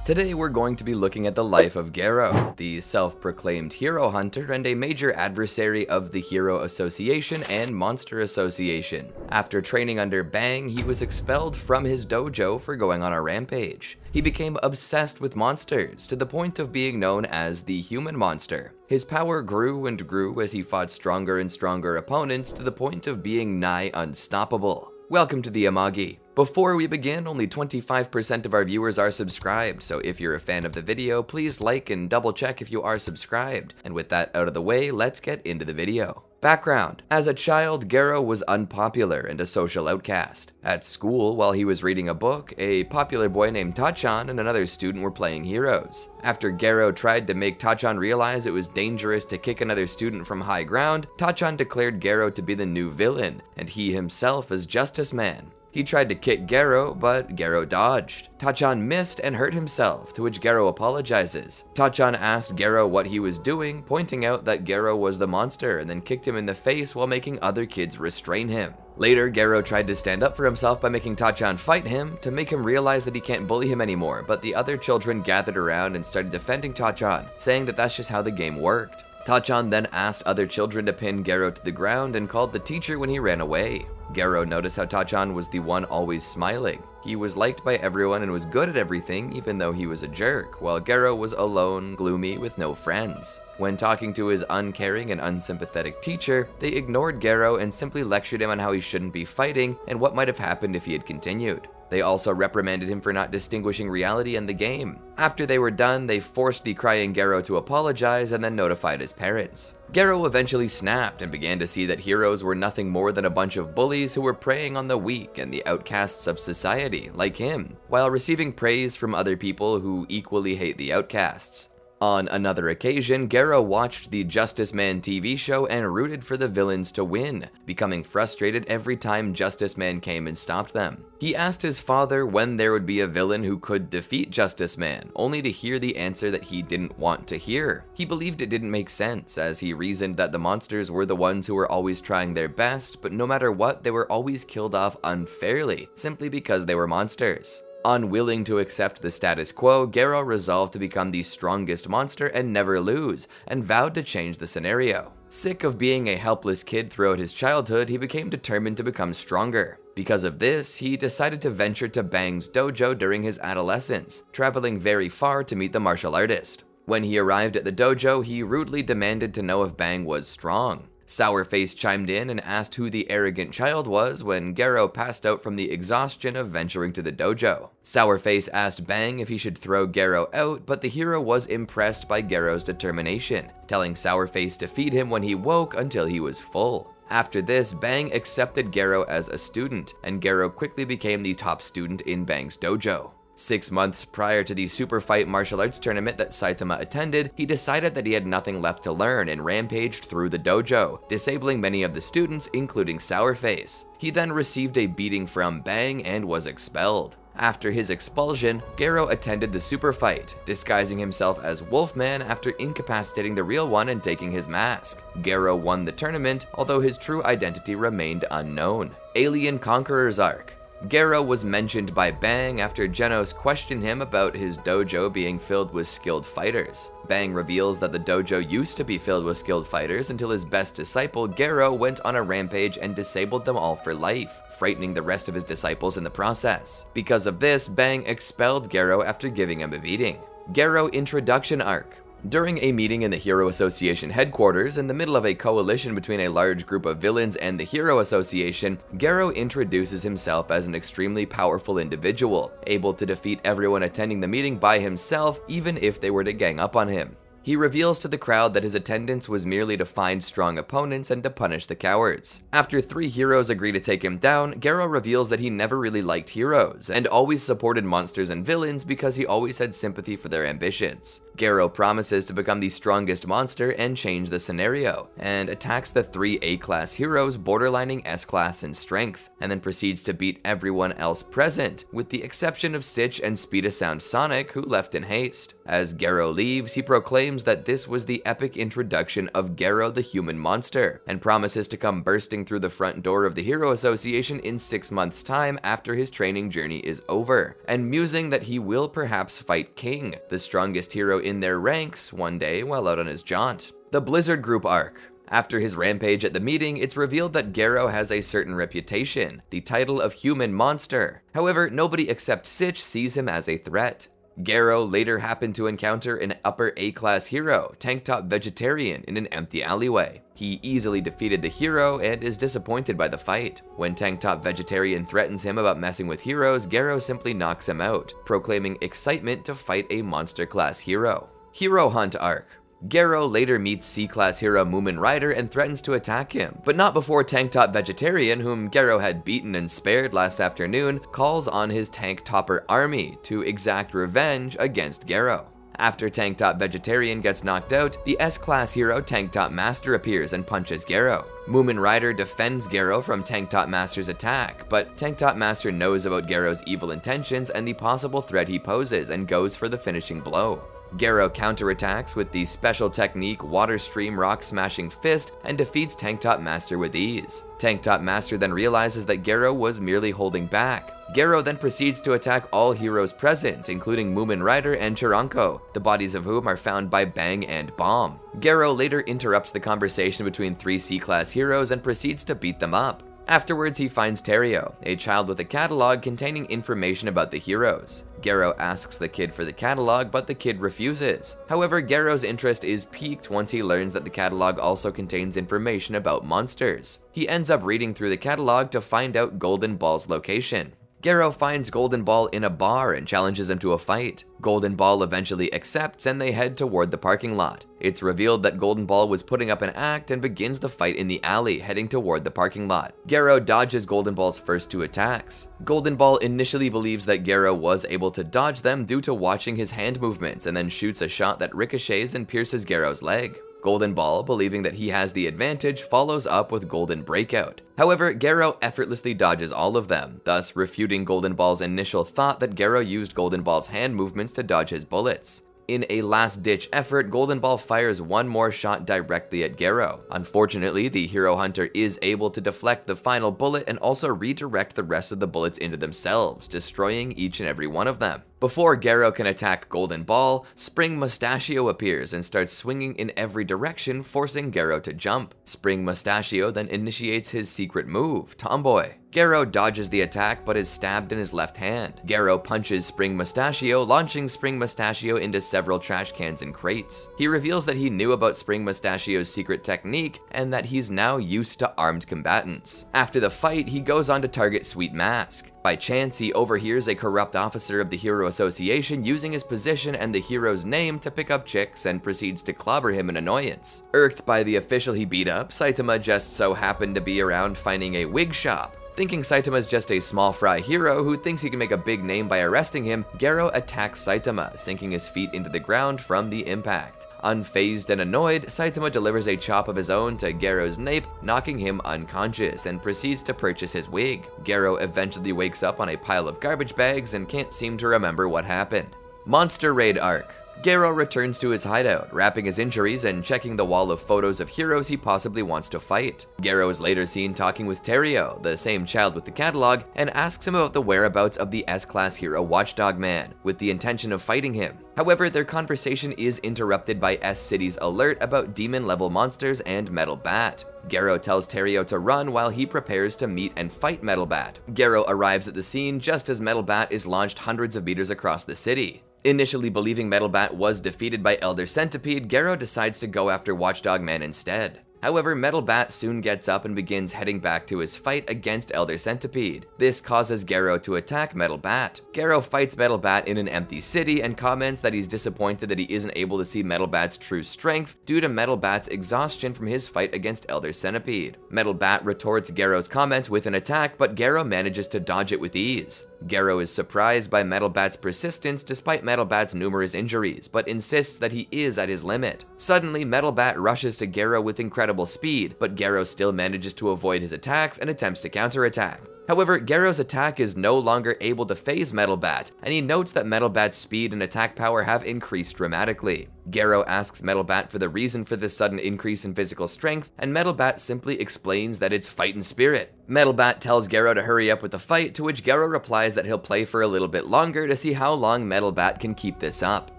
Today we're going to be looking at the life of Garo, the self-proclaimed hero hunter and a major adversary of the Hero Association and Monster Association. After training under Bang, he was expelled from his dojo for going on a rampage. He became obsessed with monsters, to the point of being known as the Human Monster. His power grew and grew as he fought stronger and stronger opponents to the point of being nigh unstoppable. Welcome to the Amagi. Before we begin, only 25% of our viewers are subscribed, so if you're a fan of the video, please like and double check if you are subscribed. And with that out of the way, let's get into the video. Background. As a child, Garo was unpopular and a social outcast. At school, while he was reading a book, a popular boy named Tachan and another student were playing heroes. After Garo tried to make Tachan realize it was dangerous to kick another student from high ground, Tachan declared Garo to be the new villain, and he himself as Justice Man. He tried to kick Garo, but Garo dodged. Tachan missed and hurt himself, to which Garo apologizes. Tachan asked Garo what he was doing, pointing out that Garo was the monster, and then kicked him in the face while making other kids restrain him. Later, Garo tried to stand up for himself by making Tachan fight him, to make him realize that he can't bully him anymore, but the other children gathered around and started defending Tachan, saying that that's just how the game worked. Tachan then asked other children to pin Garo to the ground and called the teacher when he ran away. Garo noticed how Tachan was the one always smiling. He was liked by everyone and was good at everything, even though he was a jerk, while Garo was alone, gloomy, with no friends. When talking to his uncaring and unsympathetic teacher, they ignored Garo and simply lectured him on how he shouldn't be fighting and what might have happened if he had continued. They also reprimanded him for not distinguishing reality and the game. After they were done, they forced the crying Garo to apologize and then notified his parents. Garo eventually snapped and began to see that heroes were nothing more than a bunch of bullies who were preying on the weak and the outcasts of society, like him, while receiving praise from other people who equally hate the outcasts. On another occasion, Garo watched the Justice Man TV show and rooted for the villains to win, becoming frustrated every time Justice Man came and stopped them. He asked his father when there would be a villain who could defeat Justice Man, only to hear the answer that he didn't want to hear. He believed it didn't make sense, as he reasoned that the monsters were the ones who were always trying their best, but no matter what, they were always killed off unfairly, simply because they were monsters. Unwilling to accept the status quo, Garo resolved to become the strongest monster and never lose, and vowed to change the scenario. Sick of being a helpless kid throughout his childhood, he became determined to become stronger. Because of this, he decided to venture to Bang's dojo during his adolescence, traveling very far to meet the martial artist. When he arrived at the dojo, he rudely demanded to know if Bang was strong. Sourface chimed in and asked who the arrogant child was when Garo passed out from the exhaustion of venturing to the dojo. Sourface asked Bang if he should throw Garo out, but the hero was impressed by Garo's determination, telling Sourface to feed him when he woke until he was full. After this, Bang accepted Garo as a student, and Garo quickly became the top student in Bang's dojo. 6 months prior to the Super Fight martial arts tournament that Saitama attended, he decided that he had nothing left to learn and rampaged through the dojo, disabling many of the students, including Sourface. He then received a beating from Bang and was expelled. After his expulsion, Garo attended the Super Fight, disguising himself as Wolfman after incapacitating the real one and taking his mask. Garo won the tournament, although his true identity remained unknown. Alien Conqueror's Arc. Garo was mentioned by Bang after Genos questioned him about his dojo being filled with skilled fighters. Bang reveals that the dojo used to be filled with skilled fighters until his best disciple, Garo, went on a rampage and disabled them all for life, frightening the rest of his disciples in the process. Because of this, Bang expelled Garo after giving him a beating. Garo Introduction Arc. During a meeting in the Hero Association headquarters, in the middle of a coalition between a large group of villains and the Hero Association, Garo introduces himself as an extremely powerful individual, able to defeat everyone attending the meeting by himself, even if they were to gang up on him. He reveals to the crowd that his attendance was merely to find strong opponents and to punish the cowards. After 3 heroes agree to take him down, Garo reveals that he never really liked heroes, and always supported monsters and villains because he always had sympathy for their ambitions. Garo promises to become the strongest monster and change the scenario, and attacks the 3 A-class heroes borderlining S-class in strength, and then proceeds to beat everyone else present, with the exception of Sitch and Speedasound Sonic, who left in haste. As Garo leaves, he proclaims that this was the epic introduction of Garo the human monster, and promises to come bursting through the front door of the Hero Association in 6 months' time after his training journey is over, and musing that he will perhaps fight King, the strongest hero in their ranks, one day while out on his jaunt. The Blizzard Group arc. After his rampage at the meeting, it's revealed that Garo has a certain reputation, the title of human monster. However, nobody except Sitch sees him as a threat. Garo later happened to encounter an upper A-class hero, Tank Top Vegetarian, in an empty alleyway. He easily defeated the hero and is disappointed by the fight. When Tank Top Vegetarian threatens him about messing with heroes, Garo simply knocks him out, proclaiming excitement to fight a monster-class hero. Hero Hunt arc. Garo later meets C-class hero Moomin Rider and threatens to attack him, but not before Tank Top Vegetarian, whom Garo had beaten and spared last afternoon, calls on his Tank Topper army to exact revenge against Garo. After Tank Top Vegetarian gets knocked out, the S-class hero Tank Top Master appears and punches Garo. Moomin Rider defends Garo from Tank Top Master's attack, but Tank Top Master knows about Garo's evil intentions and the possible threat he poses and goes for the finishing blow. Garo counterattacks with the special technique Water Stream Rock Smashing Fist and defeats Tank Top Master with ease. Tank Top Master then realizes that Garo was merely holding back. Garo then proceeds to attack all heroes present, including Moomin Rider and Chiranko, the bodies of whom are found by Bang and Bomb. Garo later interrupts the conversation between 3 C-class heroes and proceeds to beat them up. Afterwards, he finds Terio, a child with a catalog containing information about the heroes. Garo asks the kid for the catalog, but the kid refuses. However, Garo's interest is piqued once he learns that the catalog also contains information about monsters. He ends up reading through the catalog to find out Golden Ball's location. Garo finds Golden Ball in a bar and challenges him to a fight. Golden Ball eventually accepts and they head toward the parking lot. It's revealed that Golden Ball was putting up an act and begins the fight in the alley, heading toward the parking lot. Garo dodges Golden Ball's first 2 attacks. Golden Ball initially believes that Garo was able to dodge them due to watching his hand movements and then shoots a shot that ricochets and pierces Garo's leg. Golden Ball, believing that he has the advantage, follows up with Golden Breakout. However, Garo effortlessly dodges all of them, thus refuting Golden Ball's initial thought that Garo used Golden Ball's hand movements to dodge his bullets. In a last-ditch effort, Golden Ball fires one more shot directly at Garo. Unfortunately, the Hero Hunter is able to deflect the final bullet and also redirect the rest of the bullets into themselves, destroying each and every one of them. Before Garo can attack Golden Ball, Spring Mustachio appears and starts swinging in every direction, forcing Garo to jump. Spring Mustachio then initiates his secret move, Tomboy. Garo dodges the attack but is stabbed in his left hand. Garo punches Spring Mustachio, launching Spring Mustachio into several trash cans and crates. He reveals that he knew about Spring Mustachio's secret technique and that he's now used to armed combatants. After the fight, he goes on to target Sweet Mask. By chance, he overhears a corrupt officer of the Hero Association using his position and the hero's name to pick up chicks and proceeds to clobber him in annoyance. Irked by the official he beat up, Saitama just so happened to be around finding a wig shop. Thinking Saitama's just a small fry hero who thinks he can make a big name by arresting him, Garo attacks Saitama, sinking his feet into the ground from the impact. Unfazed and annoyed, Saitama delivers a chop of his own to Garo's nape, knocking him unconscious, and proceeds to purchase his wig. Garo eventually wakes up on a pile of garbage bags and can't seem to remember what happened. Monster Raid arc. Garo returns to his hideout, wrapping his injuries and checking the wall of photos of heroes he possibly wants to fight. Garo is later seen talking with Terio, the same child with the catalog, and asks him about the whereabouts of the S-class hero Watchdog Man, with the intention of fighting him. However, their conversation is interrupted by S-City's alert about demon-level monsters and Metal Bat. Garo tells Terio to run while he prepares to meet and fight Metal Bat. Garo arrives at the scene just as Metal Bat is launched hundreds of meters across the city. Initially believing Metal Bat was defeated by Elder Centipede, Garo decides to go after Watchdog Man instead. However, Metal Bat soon gets up and begins heading back to his fight against Elder Centipede. This causes Garo to attack Metal Bat. Garo fights Metal Bat in an empty city and comments that he's disappointed that he isn't able to see Metal Bat's true strength due to Metal Bat's exhaustion from his fight against Elder Centipede. Metal Bat retorts Garo's comment with an attack, but Garo manages to dodge it with ease. Garo is surprised by Metal Bat's persistence despite Metal Bat's numerous injuries, but insists that he is at his limit. Suddenly, Metal Bat rushes to Garo with incredible speed, but Garo still manages to avoid his attacks and attempts to counterattack. However, Gero's attack is no longer able to phase Metal Bat, and he notes that Metal Bat's speed and attack power have increased dramatically. Gero asks Metal Bat for the reason for this sudden increase in physical strength, and Metal Bat simply explains that it's fighting spirit. Metal Bat tells Gero to hurry up with the fight, to which Gero replies that he'll play for a little bit longer to see how long Metal Bat can keep this up.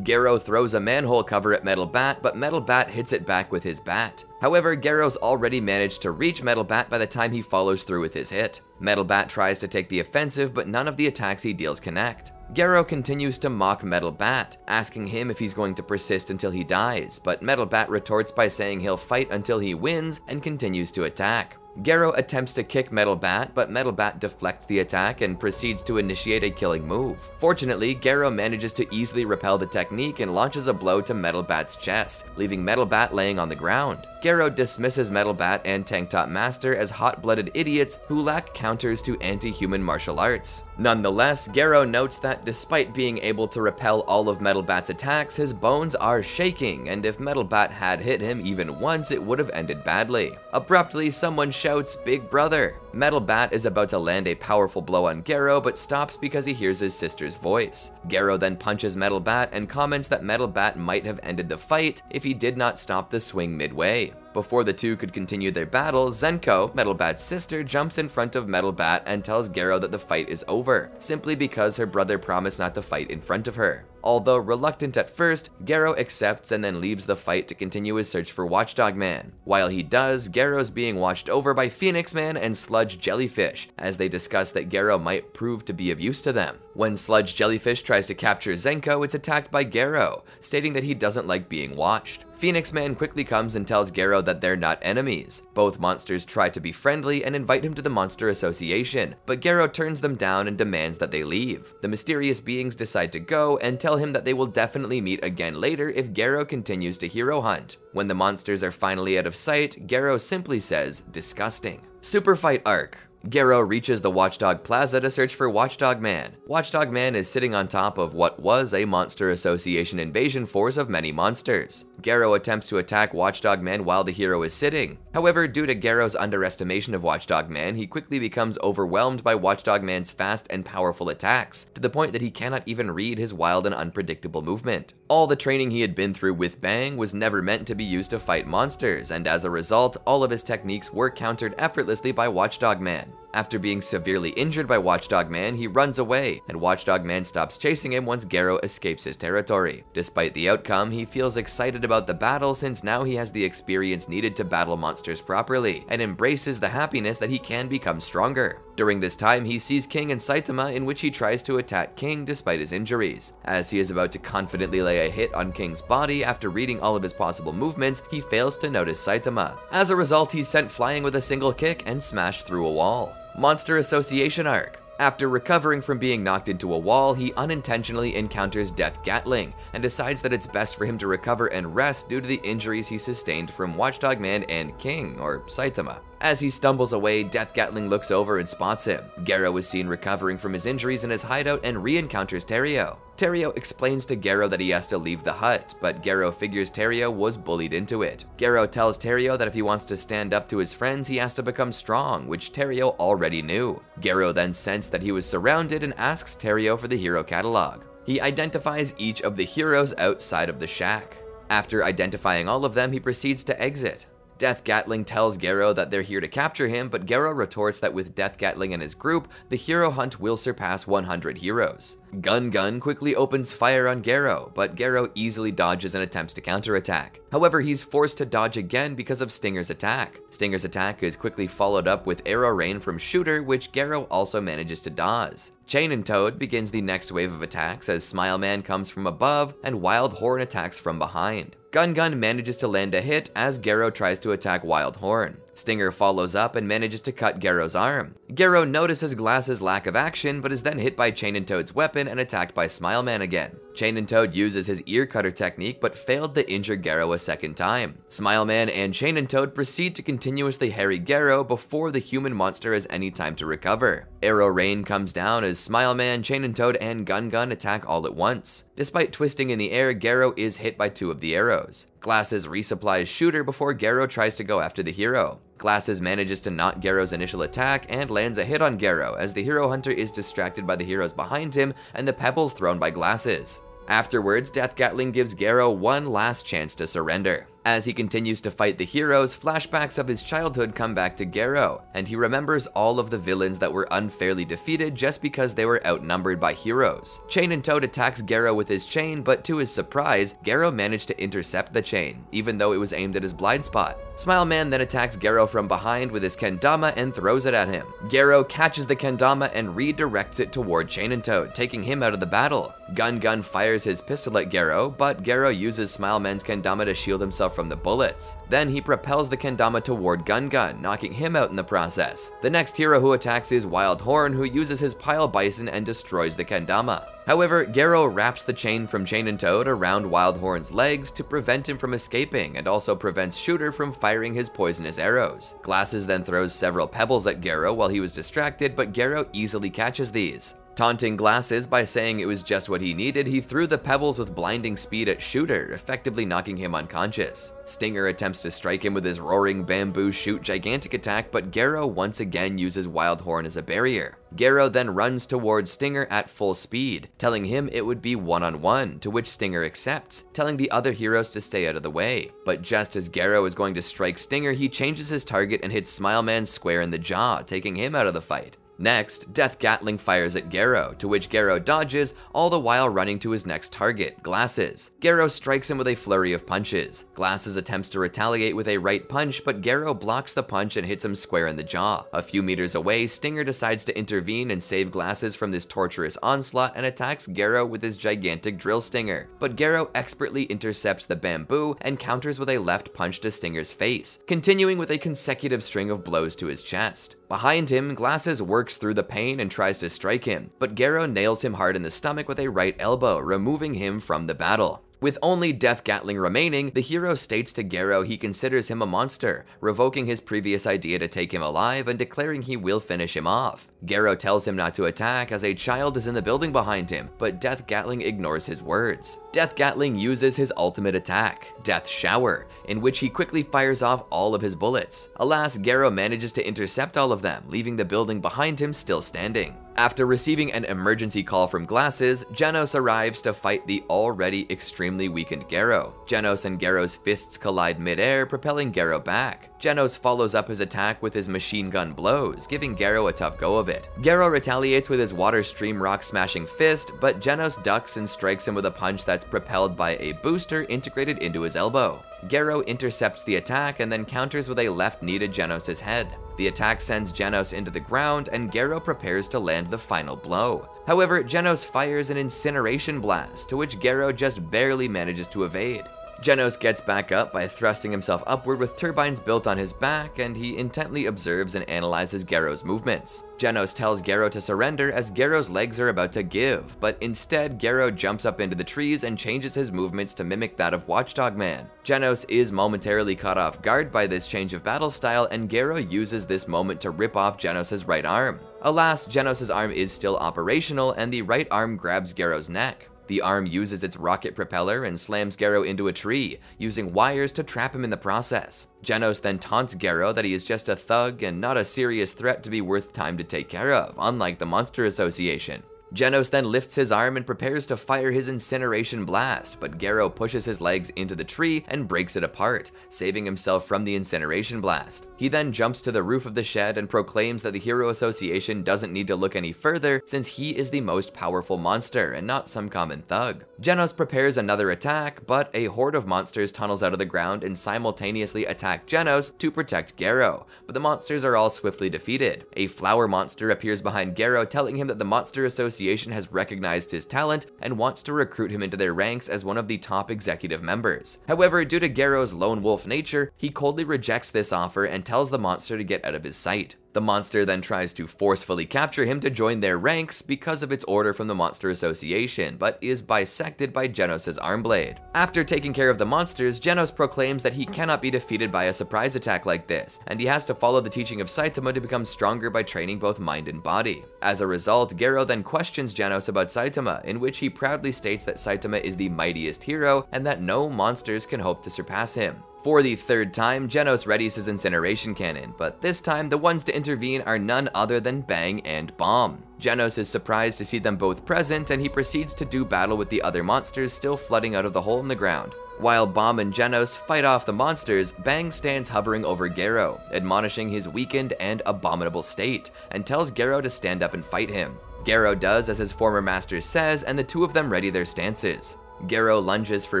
Gero throws a manhole cover at Metal Bat, but Metal Bat hits it back with his bat. However, Gero's already managed to reach Metal Bat by the time he follows through with his hit. Metal Bat tries to take the offensive, but none of the attacks he deals connect. Gero continues to mock Metal Bat, asking him if he's going to persist until he dies, but Metal Bat retorts by saying he'll fight until he wins and continues to attack. Gero attempts to kick Metal Bat, but Metal Bat deflects the attack and proceeds to initiate a killing move. Fortunately, Gero manages to easily repel the technique and launches a blow to Metal Bat's chest, leaving Metal Bat laying on the ground. Gero dismisses Metal Bat and Tank Top Master as hot-blooded idiots who lack counters to anti-human martial arts. Nonetheless, Gero notes that despite being able to repel all of Metal Bat's attacks, his bones are shaking, and if Metal Bat had hit him even once, it would have ended badly. Abruptly, someone shouts, "Big brother!" Metal Bat is about to land a powerful blow on Gero, but stops because he hears his sister's voice. Gero then punches Metal Bat and comments that Metal Bat might have ended the fight if he did not stop the swing midway. Before the two could continue their battle, Zenko, Metal Bat's sister, jumps in front of Metal Bat and tells Gero that the fight is over, simply because her brother promised not to fight in front of her. Although reluctant at first, Gero accepts and then leaves the fight to continue his search for Watchdog Man. While he does, Gero's being watched over by Phoenix Man and Sludge Jellyfish, as they discuss that Gero might prove to be of use to them. When Sludge Jellyfish tries to capture Zenko, it's attacked by Gero, stating that he doesn't like being watched. Phoenix Man quickly comes and tells Gero that they're not enemies. Both monsters try to be friendly and invite him to the Monster Association, but Gero turns them down and demands that they leave. The mysterious beings decide to go and tell him that they will definitely meet again later if Gero continues to hero hunt. When the monsters are finally out of sight, Gero simply says, "Disgusting." Super Fight Arc. Gero reaches the Watchdog Plaza to search for Watchdog Man. Watchdog Man is sitting on top of what was a Monster Association invasion force of many monsters. Gero attempts to attack Watchdog Man while the hero is sitting. However, due to Gero's underestimation of Watchdog Man, he quickly becomes overwhelmed by Watchdog Man's fast and powerful attacks, to the point that he cannot even read his wild and unpredictable movement. All the training he had been through with Bang was never meant to be used to fight monsters, and as a result, all of his techniques were countered effortlessly by Watchdog Man. After being severely injured by Watchdog Man, he runs away, and Watchdog Man stops chasing him once Gero escapes his territory. Despite the outcome, he feels excited about the battle since now he has the experience needed to battle monsters properly, and embraces the happiness that he can become stronger. During this time, he sees King and Saitama, in which he tries to attack King despite his injuries. As he is about to confidently lay a hit on King's body after reading all of his possible movements, he fails to notice Saitama. As a result, he's sent flying with a single kick and smashed through a wall. Monster Association Arc. After recovering from being knocked into a wall, he unintentionally encounters Death Gatling, and decides that it's best for him to recover and rest due to the injuries he sustained from Watchdog Man and King, or Saitama. As he stumbles away, Death Gatling looks over and spots him. Gero is seen recovering from his injuries in his hideout and re-encounters Terrio. Terrio explains to Gero that he has to leave the hut, but Gero figures Terrio was bullied into it. Gero tells Terrio that if he wants to stand up to his friends, he has to become strong, which Terrio already knew. Gero then sensed that he was surrounded and asks Terrio for the hero catalog. He identifies each of the heroes outside of the shack. After identifying all of them, he proceeds to exit. Death Gatling tells Gero that they're here to capture him, but Gero retorts that with Death Gatling and his group, the hero hunt will surpass 100 heroes. Gun Gun quickly opens fire on Gero, but Gero easily dodges and attempts to counterattack. However, he's forced to dodge again because of Stinger's attack. Stinger's attack is quickly followed up with Arrow Rain from Shooter, which Gero also manages to dodge. Chain and Toad begins the next wave of attacks as Smile Man comes from above and Wild Horn attacks from behind. Gun Gun manages to land a hit as Gero tries to attack Wild Horn. Stinger follows up and manages to cut Gero's arm. Gero notices Glass's lack of action, but is then hit by Chain and Toad's weapon and attacked by Smile Man again. Chain and Toad uses his ear cutter technique, but failed to injure Gero a second time. Smile Man and Chain and Toad proceed to continuously harry Gero before the human monster has any time to recover. Arrow Rain comes down as Smile Man, Chain and Toad, and Gun Gun attack all at once. Despite twisting in the air, Gero is hit by 2 of the arrows. Glasses resupplies Shooter before Gero tries to go after the hero. Glasses manages to knock Gero's initial attack and lands a hit on Gero as the Hero Hunter is distracted by the heroes behind him and the pebbles thrown by Glasses. Afterwards, Death Gatling gives Gero one last chance to surrender. As he continues to fight the heroes, flashbacks of his childhood come back to Gero, and he remembers all of the villains that were unfairly defeated just because they were outnumbered by heroes. Chain and Toad attacks Gero with his chain, but to his surprise, Gero managed to intercept the chain, even though it was aimed at his blind spot. Smile Man then attacks Gero from behind with his kendama and throws it at him. Gero catches the kendama and redirects it toward Chain and Toad, taking him out of the battle. Gun fires his pistol at Gero, but Gero uses Smile Man's kendama to shield himself from the bullets. Then he propels the kendama toward Gun, knocking him out in the process. The next hero who attacks is Wild Horn, who uses his Pile Bison and destroys the kendama. However, Gero wraps the chain from Chain and Toad around Wild Horn's legs to prevent him from escaping and also prevents Shooter from firing his poisonous arrows. Glasses then throws several pebbles at Gero while he was distracted, but Gero easily catches these. Taunting Glasses by saying it was just what he needed, he threw the pebbles with blinding speed at Shooter, effectively knocking him unconscious. Stinger attempts to strike him with his Roaring Bamboo Shoot gigantic attack, but Gero once again uses Wild Horn as a barrier. Gero then runs towards Stinger at full speed, telling him it would be one-on-one, to which Stinger accepts, telling the other heroes to stay out of the way. But just as Gero is going to strike Stinger, he changes his target and hits Smile Man square in the jaw, taking him out of the fight. Next, Death Gatling fires at Gero, to which Gero dodges, all the while running to his next target, Glasses. Gero strikes him with a flurry of punches. Glasses attempts to retaliate with a right punch, but Gero blocks the punch and hits him square in the jaw. A few meters away, Stinger decides to intervene and save Glasses from this torturous onslaught and attacks Gero with his gigantic drill stinger. But Gero expertly intercepts the bamboo and counters with a left punch to Stinger's face, continuing with a consecutive string of blows to his chest. Behind him, Glasses works through the pain and tries to strike him, but Gero nails him hard in the stomach with a right elbow, removing him from the battle. With only Death Gatling remaining, the hero states to Gero he considers him a monster, revoking his previous idea to take him alive and declaring he will finish him off. Gero tells him not to attack as a child is in the building behind him, but Death Gatling ignores his words. Death Gatling uses his ultimate attack, Death Shower, in which he quickly fires off all of his bullets. Alas, Gero manages to intercept all of them, leaving the building behind him still standing. After receiving an emergency call from Glasses, Genos arrives to fight the already extremely weakened Gero. Genos and Gero's fists collide mid-air, propelling Gero back. Genos follows up his attack with his machine gun blows, giving Gero a tough go of it. Gero retaliates with his water stream rock smashing fist, but Genos ducks and strikes him with a punch that's propelled by a booster integrated into his elbow. Gero intercepts the attack and then counters with a left knee to Genos' head. The attack sends Genos into the ground and Gero prepares to land the final blow. However, Genos fires an incineration blast, to which Gero just barely manages to evade. Genos gets back up by thrusting himself upward with turbines built on his back, and he intently observes and analyzes Gero's movements. Genos tells Gero to surrender as Gero's legs are about to give, but instead Gero jumps up into the trees and changes his movements to mimic that of Watchdog Man. Genos is momentarily caught off guard by this change of battle style, and Gero uses this moment to rip off Genos' right arm. Alas, Genos' arm is still operational, and the right arm grabs Gero's neck. The arm uses its rocket propeller and slams Gero into a tree, using wires to trap him in the process. Genos then taunts Gero that he is just a thug and not a serious threat to be worth time to take care of, unlike the Monster Association. Genos then lifts his arm and prepares to fire his incineration blast, but Gero pushes his legs into the tree and breaks it apart, saving himself from the incineration blast. He then jumps to the roof of the shed and proclaims that the Hero Association doesn't need to look any further since he is the most powerful monster and not some common thug. Genos prepares another attack, but a horde of monsters tunnels out of the ground and simultaneously attack Genos to protect Gero, but the monsters are all swiftly defeated. A flower monster appears behind Gero, telling him that the Monster Association has recognized his talent and wants to recruit him into their ranks as one of the top executive members. However, due to Gero's lone wolf nature, he coldly rejects this offer and tells the monster to get out of his sight. The monster then tries to forcefully capture him to join their ranks because of its order from the Monster Association, but is bisected by Genos' arm blade. After taking care of the monsters, Genos proclaims that he cannot be defeated by a surprise attack like this, and he has to follow the teaching of Saitama to become stronger by training both mind and body. As a result, Gero then questions Genos about Saitama, in which he proudly states that Saitama is the mightiest hero and that no monsters can hope to surpass him. For the third time, Genos readies his incineration cannon, but this time the ones to intervene are none other than Bang and Bomb. Genos is surprised to see them both present, and he proceeds to do battle with the other monsters still flooding out of the hole in the ground. While Bomb and Genos fight off the monsters, Bang stands hovering over Garou, admonishing his weakened and abominable state, and tells Garou to stand up and fight him. Garou does as his former master says, and the two of them ready their stances. Garou lunges for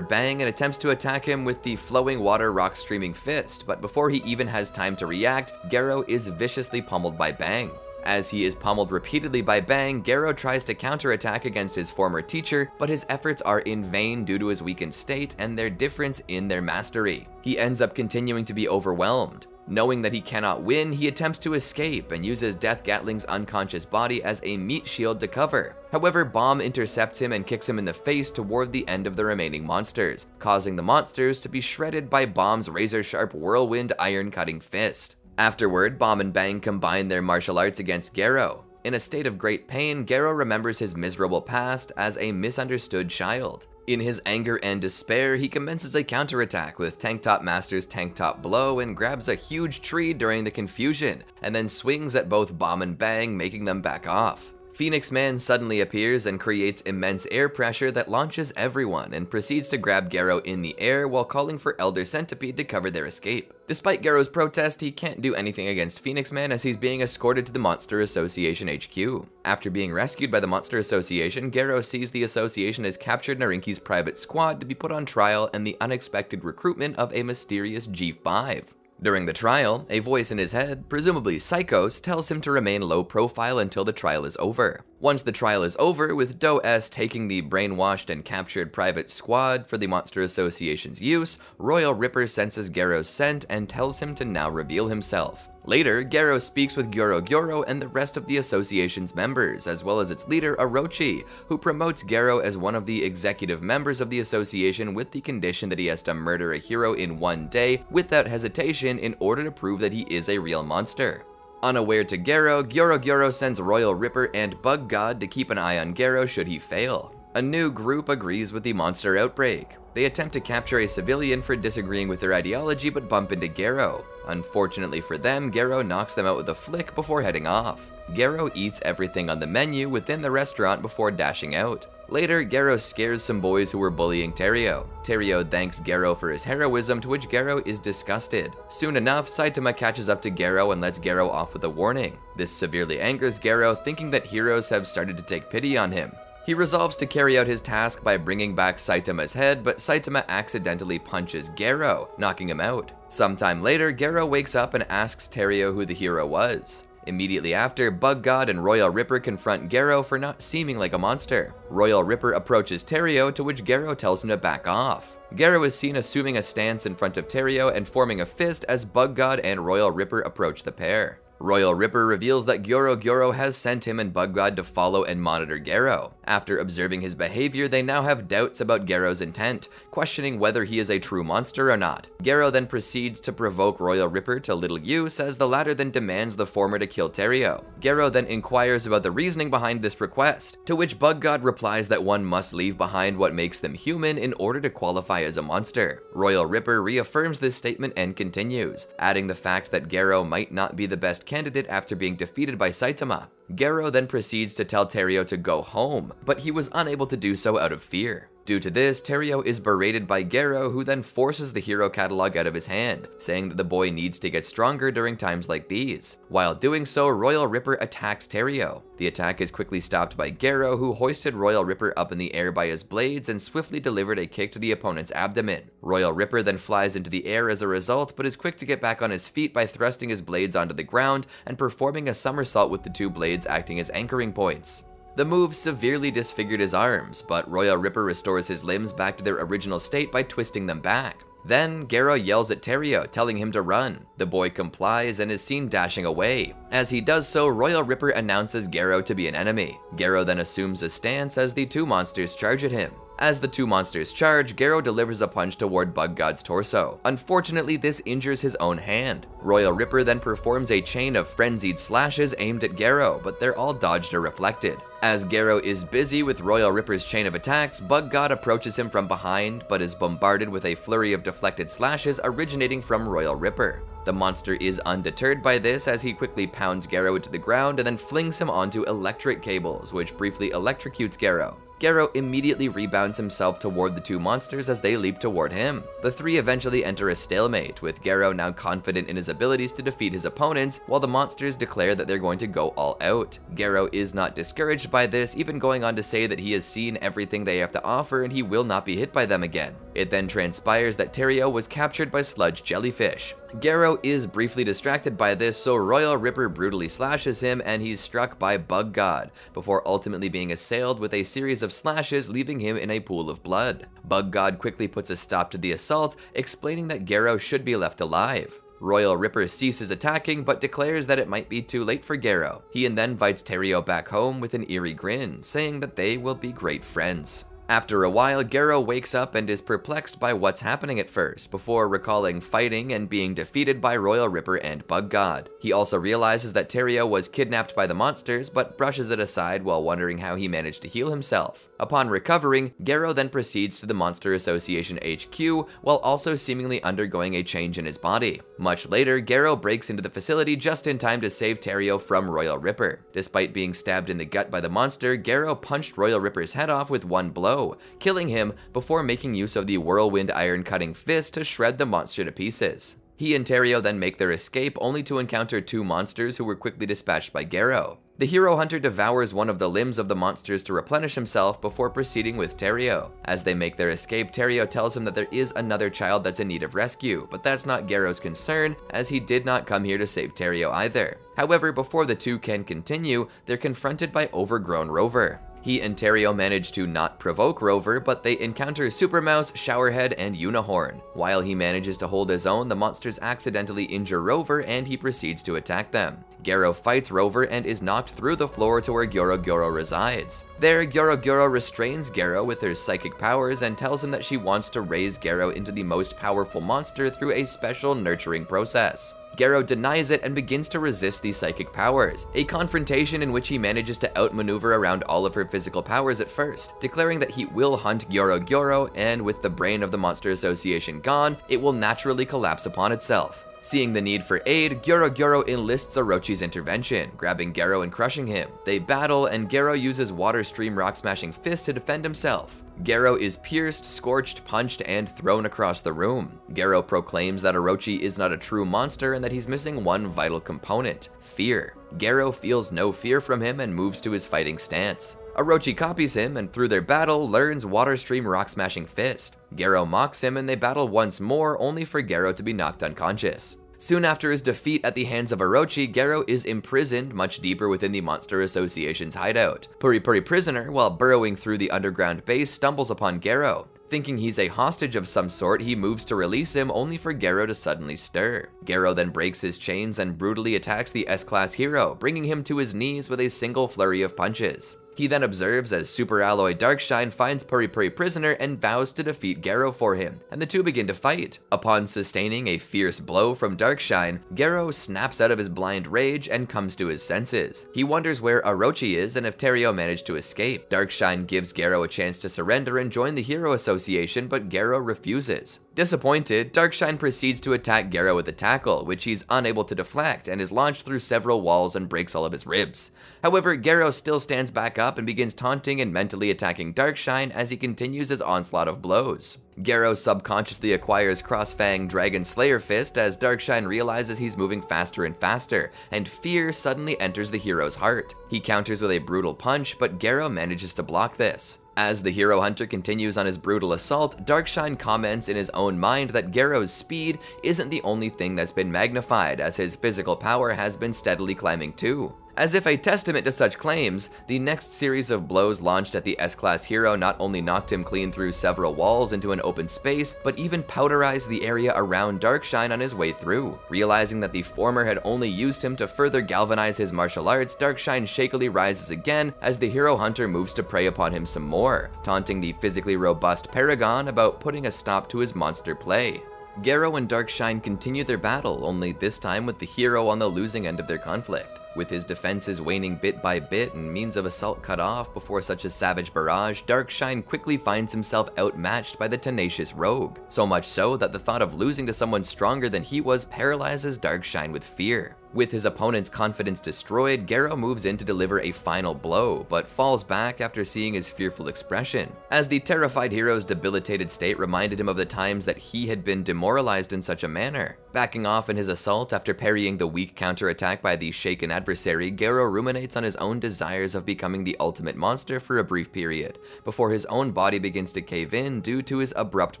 Bang and attempts to attack him with the flowing water rock streaming fist, but before he even has time to react, Garou is viciously pummeled by Bang. As he is pummeled repeatedly by Bang, Garou tries to counterattack against his former teacher, but his efforts are in vain due to his weakened state and their difference in their mastery. He ends up continuing to be overwhelmed. Knowing that he cannot win, he attempts to escape and uses Death Gatling's unconscious body as a meat shield to cover. However, Bomb intercepts him and kicks him in the face toward the end of the remaining monsters, causing the monsters to be shredded by Bomb's razor-sharp whirlwind iron-cutting fist. Afterward, Bomb and Bang combine their martial arts against Garou. In a state of great pain, Garou remembers his miserable past as a misunderstood child. In his anger and despair, he commences a counterattack with Tank Top Master's Tank Top Blow and grabs a huge tree during the confusion, and then swings at both Bomb and Bang, making them back off. Phoenix Man suddenly appears and creates immense air pressure that launches everyone and proceeds to grab Garou in the air while calling for Elder Centipede to cover their escape. Despite Garou's protest, he can't do anything against Phoenix Man as he's being escorted to the Monster Association HQ. After being rescued by the Monster Association, Garou sees the association has captured Narinki's private squad to be put on trial and the unexpected recruitment of a mysterious G5. During the trial, a voice in his head, presumably Psychos, tells him to remain low profile until the trial is over. Once the trial is over, with Do-S taking the brainwashed and captured private squad for the Monster Association's use, Royal Ripper senses Garou's scent and tells him to now reveal himself. Later, Garou speaks with Gyoro and the rest of the association's members, as well as its leader Orochi, who promotes Garou as one of the executive members of the association with the condition that he has to murder a hero in one day without hesitation in order to prove that he is a real monster. Unaware to Garou, Gyoro sends Royal Ripper and Bug God to keep an eye on Garou should he fail. A new group agrees with the monster outbreak. They attempt to capture a civilian for disagreeing with their ideology but bump into Garou. Unfortunately for them, Garou knocks them out with a flick before heading off. Garou eats everything on the menu within the restaurant before dashing out. Later, Garou scares some boys who were bullying Terrio. Terrio thanks Garou for his heroism, to which Garou is disgusted. Soon enough, Saitama catches up to Garou and lets Garou off with a warning. This severely angers Garou, thinking that heroes have started to take pity on him. He resolves to carry out his task by bringing back Saitama's head, but Saitama accidentally punches Garou, knocking him out. Sometime later, Garou wakes up and asks Terrio who the hero was. Immediately after, Bug God and Royal Ripper confront Garou for not seeming like a monster. Royal Ripper approaches Terrio, to which Garou tells him to back off. Garou is seen assuming a stance in front of Terrio and forming a fist as Bug God and Royal Ripper approach the pair. Royal Ripper reveals that Gyoro has sent him and Bug God to follow and monitor Garou. After observing his behavior, they now have doubts about Garou's intent, questioning whether he is a true monster or not. Garou then proceeds to provoke Royal Ripper to little use, as the latter then demands the former to kill Terrio. Garou then inquires about the reasoning behind this request, to which Bug God replies that one must leave behind what makes them human in order to qualify as a monster. Royal Ripper reaffirms this statement and continues, adding the fact that Garou might not be the best candidate after being defeated by Saitama. Garou then proceeds to tell Terrio to go home, but he was unable to do so out of fear. Due to this, Terrio is berated by Garou, who then forces the hero catalog out of his hand, saying that the boy needs to get stronger during times like these. While doing so, Royal Ripper attacks Terrio. The attack is quickly stopped by Garou, who hoisted Royal Ripper up in the air by his blades and swiftly delivered a kick to the opponent's abdomen. Royal Ripper then flies into the air as a result, but is quick to get back on his feet by thrusting his blades onto the ground and performing a somersault with the two blades acting as anchoring points. The move severely disfigured his arms, but Royal Ripper restores his limbs back to their original state by twisting them back. Then, Garou yells at Terrio, telling him to run. The boy complies and is seen dashing away. As he does so, Royal Ripper announces Garou to be an enemy. Garou then assumes a stance as the two monsters charge at him. As the two monsters charge, Garo delivers a punch toward Bug God's torso. Unfortunately, this injures his own hand. Royal Ripper then performs a chain of frenzied slashes aimed at Garo, but they're all dodged or reflected. As Garo is busy with Royal Ripper's chain of attacks, Bug God approaches him from behind, but is bombarded with a flurry of deflected slashes originating from Royal Ripper. The monster is undeterred by this as he quickly pounds Garo into the ground and then flings him onto electric cables, which briefly electrocutes Garo. Garo immediately rebounds himself toward the two monsters as they leap toward him. The three eventually enter a stalemate, with Garo now confident in his abilities to defeat his opponents, while the monsters declare that they're going to go all out. Garo is not discouraged by this, even going on to say that he has seen everything they have to offer and he will not be hit by them again. It then transpires that Terrio was captured by sludge jellyfish. Garo is briefly distracted by this, so Royal Ripper brutally slashes him and he's struck by Bug God, before ultimately being assailed with a series of slashes, leaving him in a pool of blood. Bug God quickly puts a stop to the assault, explaining that Garo should be left alive. Royal Ripper ceases attacking, but declares that it might be too late for Garo. He then invites Terrio back home with an eerie grin, saying that they will be great friends. After a while, Garo wakes up and is perplexed by what's happening at first, before recalling fighting and being defeated by Royal Ripper and Bug God. He also realizes that Terrio was kidnapped by the monsters, but brushes it aside while wondering how he managed to heal himself. Upon recovering, Garo then proceeds to the Monster Association HQ, while also seemingly undergoing a change in his body. Much later, Garo breaks into the facility just in time to save Terrio from Royal Ripper. Despite being stabbed in the gut by the monster, Garo punched Royal Ripper's head off with one blow, killing him before making use of the Whirlwind Iron Cutting Fist to shred the monster to pieces. He and Terrio then make their escape, only to encounter two monsters who were quickly dispatched by Garo. The hero hunter devours one of the limbs of the monsters to replenish himself before proceeding with Terrio. As they make their escape, Terrio tells him that there is another child that's in need of rescue, but that's not Garo's concern, as he did not come here to save Terrio either. However, before the two can continue, they're confronted by overgrown Rover. He and Terrio manage to not provoke Rover, but they encounter Supermouse, Showerhead, and Unihorn. While he manages to hold his own, the monsters accidentally injure Rover and he proceeds to attack them. Garo fights Rover and is knocked through the floor to where Goro resides. There, Goro restrains Garo with her psychic powers and tells him that she wants to raise Garo into the most powerful monster through a special nurturing process. Garo denies it and begins to resist these psychic powers, a confrontation in which he manages to outmaneuver around all of her physical powers at first, declaring that he will hunt Goro, and with the brain of the Monster Association gone, it will naturally collapse upon itself. Seeing the need for aid, Goro enlists Orochi's intervention, grabbing Garo and crushing him. They battle, and Garo uses Water Stream Rock Smashing Fist to defend himself. Garo is pierced, scorched, punched, and thrown across the room. Garo proclaims that Orochi is not a true monster and that he's missing one vital component: fear. Garo feels no fear from him and moves to his fighting stance. Orochi copies him and through their battle learns Water Stream Rock Smashing Fist. Garo mocks him and they battle once more, only for Garo to be knocked unconscious. Soon after his defeat at the hands of Orochi, Garo is imprisoned much deeper within the Monster Association's hideout. Puri Prisoner, while burrowing through the underground base, stumbles upon Garo. Thinking he's a hostage of some sort, he moves to release him, only for Garo to suddenly stir. Garo then breaks his chains and brutally attacks the S-Class hero, bringing him to his knees with a single flurry of punches. He then observes as Super Alloy Darkshine finds Puri Prisoner and vows to defeat Garo for him, and the two begin to fight. Upon sustaining a fierce blow from Darkshine, Garo snaps out of his blind rage and comes to his senses. He wonders where Orochi is and if Terrio managed to escape. Darkshine gives Garo a chance to surrender and join the Hero Association, but Garo refuses. Disappointed, Darkshine proceeds to attack Garo with a tackle, which he's unable to deflect and is launched through several walls and breaks all of his ribs. However, Garo still stands back up and begins taunting and mentally attacking Darkshine as he continues his onslaught of blows. Garo subconsciously acquires Crossfang Dragon Slayer Fist as Darkshine realizes he's moving faster and faster, and fear suddenly enters the hero's heart. He counters with a brutal punch, but Garo manages to block this. As the hero hunter continues on his brutal assault, Darkshine comments in his own mind that Garo's speed isn't the only thing that's been magnified, as his physical power has been steadily climbing too. As if a testament to such claims, the next series of blows launched at the S-Class hero not only knocked him clean through several walls into an open space, but even powderized the area around Darkshine on his way through. Realizing that the former had only used him to further galvanize his martial arts, Darkshine shakily rises again as the hero hunter moves to prey upon him some more, taunting the physically robust Paragon about putting a stop to his monster play. Garou and Darkshine continue their battle, only this time with the hero on the losing end of their conflict. With his defenses waning bit by bit and means of assault cut off before such a savage barrage, Darkshine quickly finds himself outmatched by the tenacious Rogue. So much so that the thought of losing to someone stronger than he was paralyzes Darkshine with fear. With his opponent's confidence destroyed, Garou moves in to deliver a final blow, but falls back after seeing his fearful expression, as the terrified hero's debilitated state reminded him of the times that he had been demoralized in such a manner. Backing off in his assault after parrying the weak counterattack by the shaken adversary, Garou ruminates on his own desires of becoming the ultimate monster for a brief period, before his own body begins to cave in due to his abrupt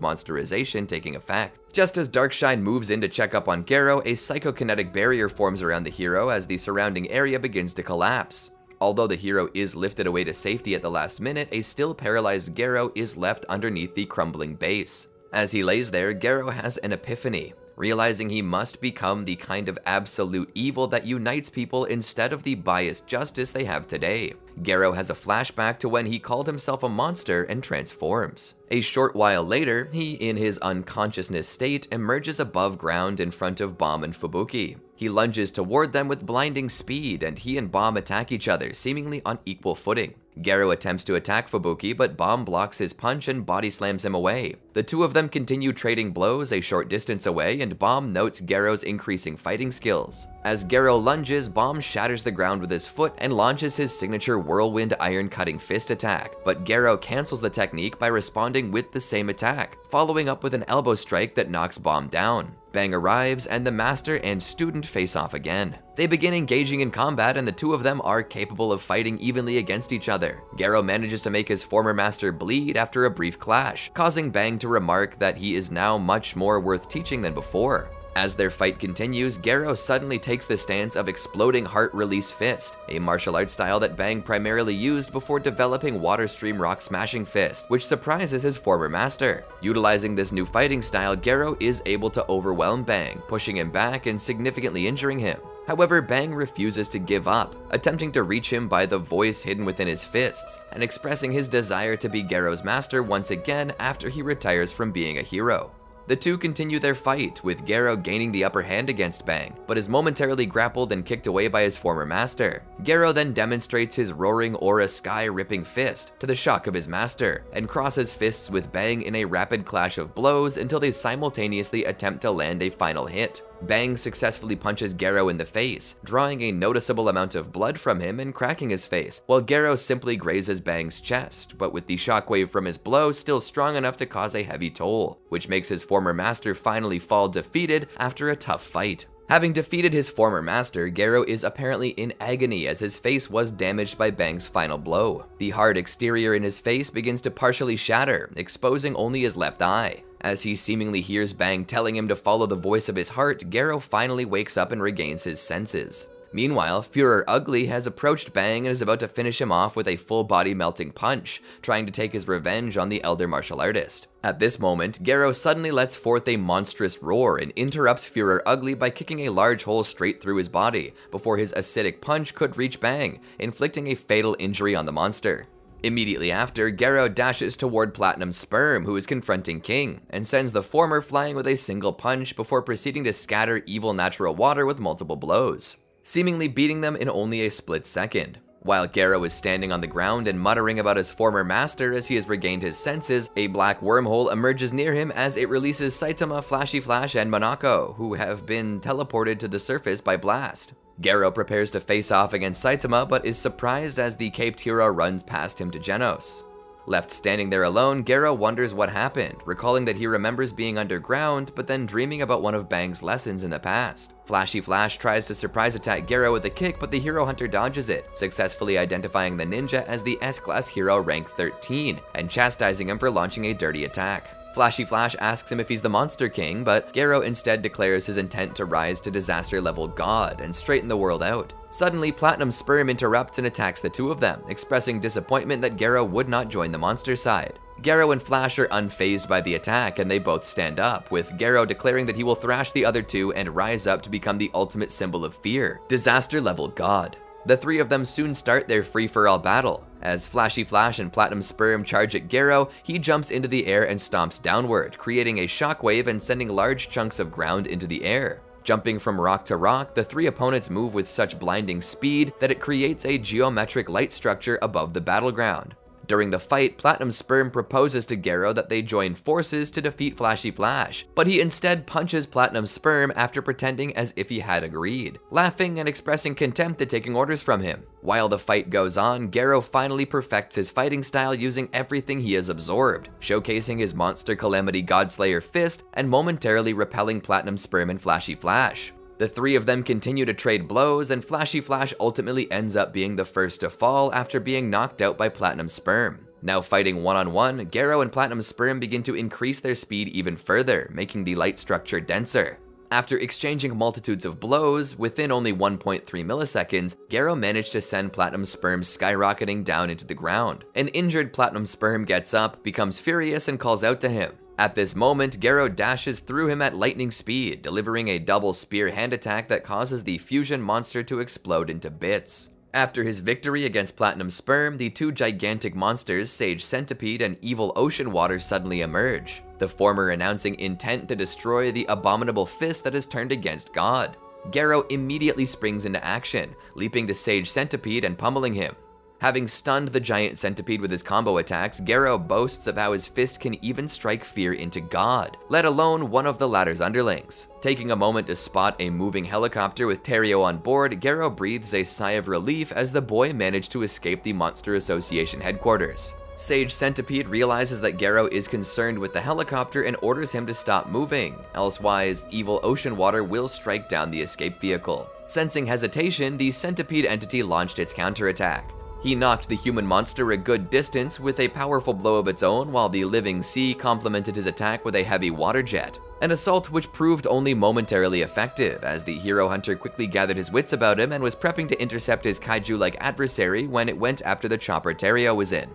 monsterization taking effect. Just as Darkshine moves in to check up on Garou, a psychokinetic barrier forms around the hero as the surrounding area begins to collapse. Although the hero is lifted away to safety at the last minute, a still paralyzed Garou is left underneath the crumbling base. As he lays there, Garou has an epiphany, realizing he must become the kind of absolute evil that unites people instead of the biased justice they have today. Garou has a flashback to when he called himself a monster and transforms. A short while later, he, in his unconsciousness state, emerges above ground in front of Bomb and Fubuki. He lunges toward them with blinding speed, and he and Bomb attack each other, seemingly on equal footing. Garou attempts to attack Fubuki, but Bomb blocks his punch and body slams him away. The two of them continue trading blows a short distance away, and Bomb notes Garou's increasing fighting skills. As Garou lunges, Bomb shatters the ground with his foot and launches his signature whirlwind iron-cutting fist attack, but Garou cancels the technique by responding with the same attack, following up with an elbow strike that knocks Bomb down. Bang arrives, and the master and student face off again. They begin engaging in combat, and the two of them are capable of fighting evenly against each other. Garou manages to make his former master bleed after a brief clash, causing Bang to remark that he is now much more worth teaching than before. As their fight continues, Garou suddenly takes the stance of Exploding Heart Release Fist, a martial arts style that Bang primarily used before developing Water Stream Rock Smashing Fist, which surprises his former master. Utilizing this new fighting style, Garou is able to overwhelm Bang, pushing him back and significantly injuring him. However, Bang refuses to give up, attempting to reach him by the voice hidden within his fists, and expressing his desire to be Garou's master once again after he retires from being a hero. The two continue their fight, with Garou gaining the upper hand against Bang, but is momentarily grappled and kicked away by his former master. Garou then demonstrates his roaring aura sky-ripping fist, to the shock of his master, and crosses fists with Bang in a rapid clash of blows until they simultaneously attempt to land a final hit. Bang successfully punches Garou in the face, drawing a noticeable amount of blood from him and cracking his face, while Garou simply grazes Bang's chest, but with the shockwave from his blow still strong enough to cause a heavy toll, which makes his former master finally fall defeated after a tough fight. Having defeated his former master, Garou is apparently in agony as his face was damaged by Bang's final blow. The hard exterior in his face begins to partially shatter, exposing only his left eye. As he seemingly hears Bang telling him to follow the voice of his heart, Garou finally wakes up and regains his senses. Meanwhile, Führer Ugly has approached Bang and is about to finish him off with a full-body melting punch, trying to take his revenge on the elder martial artist. At this moment, Garou suddenly lets forth a monstrous roar and interrupts Führer Ugly by kicking a large hole straight through his body, before his acidic punch could reach Bang, inflicting a fatal injury on the monster. Immediately after, Garou dashes toward Platinum Sperm, who is confronting King, and sends the former flying with a single punch before proceeding to scatter Evil Natural Water with multiple blows, seemingly beating them in only a split second. While Garou is standing on the ground and muttering about his former master as he has regained his senses, a black wormhole emerges near him as it releases Saitama, Flashy Flash, and Monako, who have been teleported to the surface by Blast. Garou prepares to face off against Saitama, but is surprised as the caped hero runs past him to Genos. Left standing there alone, Garou wonders what happened, recalling that he remembers being underground, but then dreaming about one of Bang's lessons in the past. Flashy Flash tries to surprise attack Garou with a kick, but the hero hunter dodges it, successfully identifying the ninja as the S-Class hero rank 13, and chastising him for launching a dirty attack. Flashy Flash asks him if he's the Monster King, but Garo instead declares his intent to rise to disaster-level God and straighten the world out. Suddenly, Platinum Sperm interrupts and attacks the two of them, expressing disappointment that Garo would not join the monster side. Garo and Flash are unfazed by the attack and they both stand up, with Garo declaring that he will thrash the other two and rise up to become the ultimate symbol of fear, disaster-level God. The three of them soon start their free-for-all battle. As Flashy Flash and Platinum Sperm charge at Garo, he jumps into the air and stomps downward, creating a shockwave and sending large chunks of ground into the air. Jumping from rock to rock, the three opponents move with such blinding speed that it creates a geometric light structure above the battleground. During the fight, Platinum Sperm proposes to Garo that they join forces to defeat Flashy Flash, but he instead punches Platinum Sperm after pretending as if he had agreed, laughing and expressing contempt at taking orders from him. While the fight goes on, Garo finally perfects his fighting style using everything he has absorbed, showcasing his Monster Calamity Godslayer fist and momentarily repelling Platinum Sperm and Flashy Flash. The three of them continue to trade blows, and Flashy Flash ultimately ends up being the first to fall after being knocked out by Platinum Sperm. Now fighting one-on-one, Garo and Platinum Sperm begin to increase their speed even further, making the light structure denser. After exchanging multitudes of blows, within only 1.3 milliseconds, Garo managed to send Platinum Sperm skyrocketing down into the ground. An injured Platinum Sperm gets up, becomes furious, and calls out to him. At this moment, Garo dashes through him at lightning speed, delivering a double spear hand attack that causes the fusion monster to explode into bits. After his victory against Platinum Sperm, the two gigantic monsters, Sage Centipede and Evil Ocean Water, suddenly emerge, the former announcing intent to destroy the abominable fist that has turned against God. Garo immediately springs into action, leaping to Sage Centipede and pummeling him. Having stunned the giant centipede with his combo attacks, Garo boasts of how his fist can even strike fear into God, let alone one of the latter's underlings. Taking a moment to spot a moving helicopter with Terrio on board, Garo breathes a sigh of relief as the boy managed to escape the Monster Association headquarters. Sage Centipede realizes that Garo is concerned with the helicopter and orders him to stop moving, elsewise Evil Ocean Water will strike down the escape vehicle. Sensing hesitation, the centipede entity launched its counterattack. He knocked the human monster a good distance with a powerful blow of its own, while the living sea complemented his attack with a heavy water jet. An assault which proved only momentarily effective, as the hero hunter quickly gathered his wits about him and was prepping to intercept his kaiju-like adversary when it went after the chopper Terrio was in.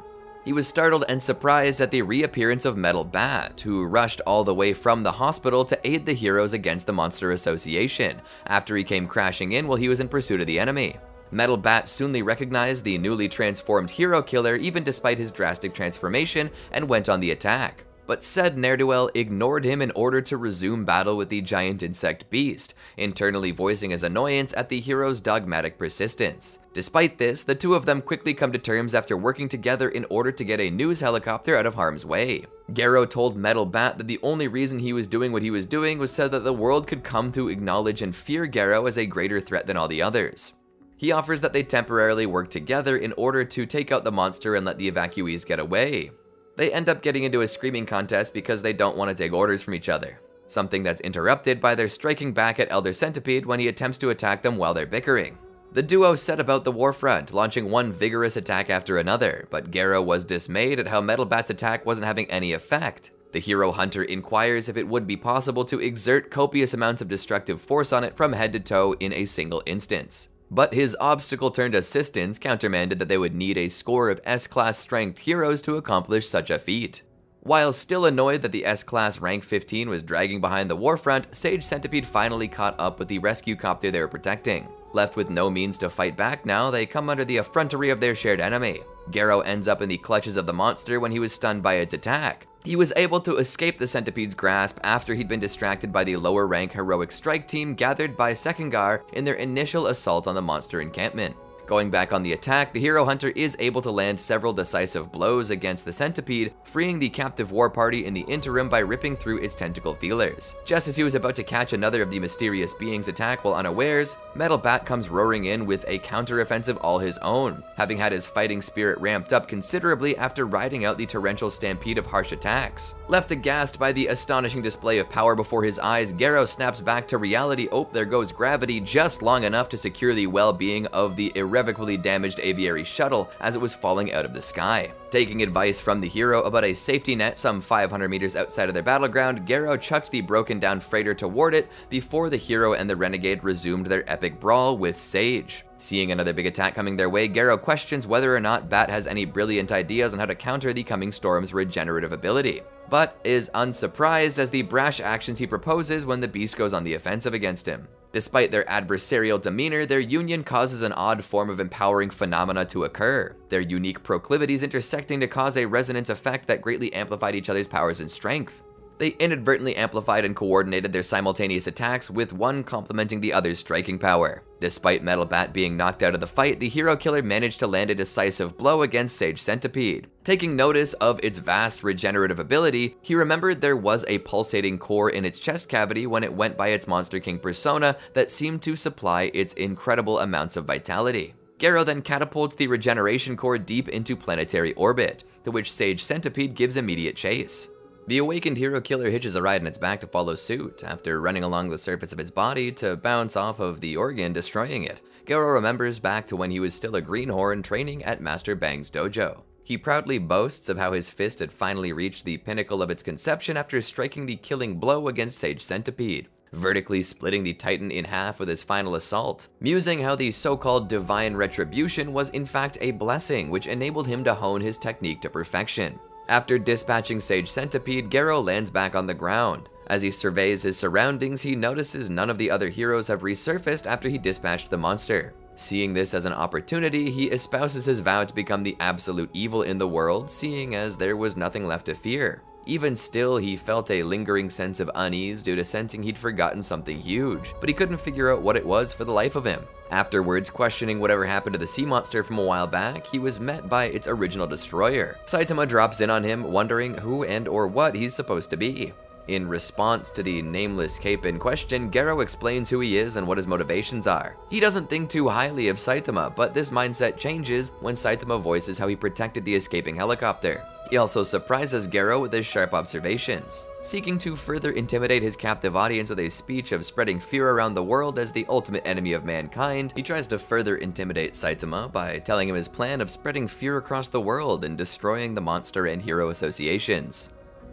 He was startled and surprised at the reappearance of Metal Bat, who rushed all the way from the hospital to aid the heroes against the Monster Association, after he came crashing in while he was in pursuit of the enemy. Metal Bat soonly recognized the newly transformed hero killer even despite his drastic transformation and went on the attack. But said ne'er-do-well ignored him in order to resume battle with the giant insect beast, internally voicing his annoyance at the hero's dogmatic persistence. Despite this, the two of them quickly come to terms after working together in order to get a news helicopter out of harm's way. Garo told Metal Bat that the only reason he was doing what he was doing was so that the world could come to acknowledge and fear Garo as a greater threat than all the others. He offers that they temporarily work together in order to take out the monster and let the evacuees get away. They end up getting into a screaming contest because they don't want to take orders from each other, something that's interrupted by their striking back at Elder Centipede when he attempts to attack them while they're bickering. The duo set about the war front, launching one vigorous attack after another, but Garo was dismayed at how Metal Bat's attack wasn't having any effect. The hero hunter inquires if it would be possible to exert copious amounts of destructive force on it from head to toe in a single instance. But his obstacle-turned assistants countermanded that they would need a score of S-Class strength heroes to accomplish such a feat. While still annoyed that the S-Class rank 15 was dragging behind the warfront, Sage Centipede finally caught up with the rescue copter they were protecting. Left with no means to fight back now, they come under the effrontery of their shared enemy. Garo ends up in the clutches of the monster when he was stunned by its attack. He was able to escape the centipede's grasp after he'd been distracted by the lower rank heroic strike team gathered by Sekengar in their initial assault on the monster encampment. Going back on the attack, the hero hunter is able to land several decisive blows against the centipede, freeing the captive war party in the interim by ripping through its tentacle feelers. Just as he was about to catch another of the mysterious beings' attack while unawares, Metal Bat comes roaring in with a counter-offensive all his own, having had his fighting spirit ramped up considerably after riding out the torrential stampede of harsh attacks. Left aghast by the astonishing display of power before his eyes, Garo snaps back to reality. Oh, there goes gravity, just long enough to secure the well-being of the irreverent irrevocably damaged aviary shuttle as it was falling out of the sky. Taking advice from the hero about a safety net some 500 meters outside of their battleground, Garou chucked the broken down freighter toward it before the hero and the renegade resumed their epic brawl with Sage. Seeing another big attack coming their way, Garou questions whether or not Bat has any brilliant ideas on how to counter the coming storm's regenerative ability, but is unsurprised as the brash actions he proposes when the beast goes on the offensive against him. Despite their adversarial demeanor, their union causes an odd form of empowering phenomena to occur, their unique proclivities intersecting to cause a resonance effect that greatly amplified each other's powers and strength. They inadvertently amplified and coordinated their simultaneous attacks, with one complementing the other's striking power. Despite Metal Bat being knocked out of the fight, the hero killer managed to land a decisive blow against Sage Centipede. Taking notice of its vast regenerative ability, he remembered there was a pulsating core in its chest cavity when it went by its Monster King persona that seemed to supply its incredible amounts of vitality. Garou then catapults the regeneration core deep into planetary orbit, to which Sage Centipede gives immediate chase. The awakened hero killer hitches a ride on its back to follow suit, after running along the surface of its body to bounce off of the organ, destroying it. Garou remembers back to when he was still a greenhorn training at Master Bang's dojo. He proudly boasts of how his fist had finally reached the pinnacle of its conception after striking the killing blow against Sage Centipede, vertically splitting the Titan in half with his final assault, musing how the so-called divine retribution was in fact a blessing which enabled him to hone his technique to perfection. After dispatching Sage Centipede, Garou lands back on the ground. As he surveys his surroundings, he notices none of the other heroes have resurfaced after he dispatched the monster. Seeing this as an opportunity, he espouses his vow to become the absolute evil in the world, seeing as there was nothing left to fear. Even still, he felt a lingering sense of unease due to sensing he'd forgotten something huge, but he couldn't figure out what it was for the life of him. Afterwards, questioning whatever happened to the sea monster from a while back, he was met by its original destroyer. Saitama drops in on him, wondering who and or what he's supposed to be. In response to the nameless cape in question, Garou explains who he is and what his motivations are. He doesn't think too highly of Saitama, but this mindset changes when Saitama voices how he protected the escaping helicopter. He also surprises Garou with his sharp observations. Seeking to further intimidate his captive audience with a speech of spreading fear around the world as the ultimate enemy of mankind, he tries to further intimidate Saitama by telling him his plan of spreading fear across the world and destroying the monster and hero associations.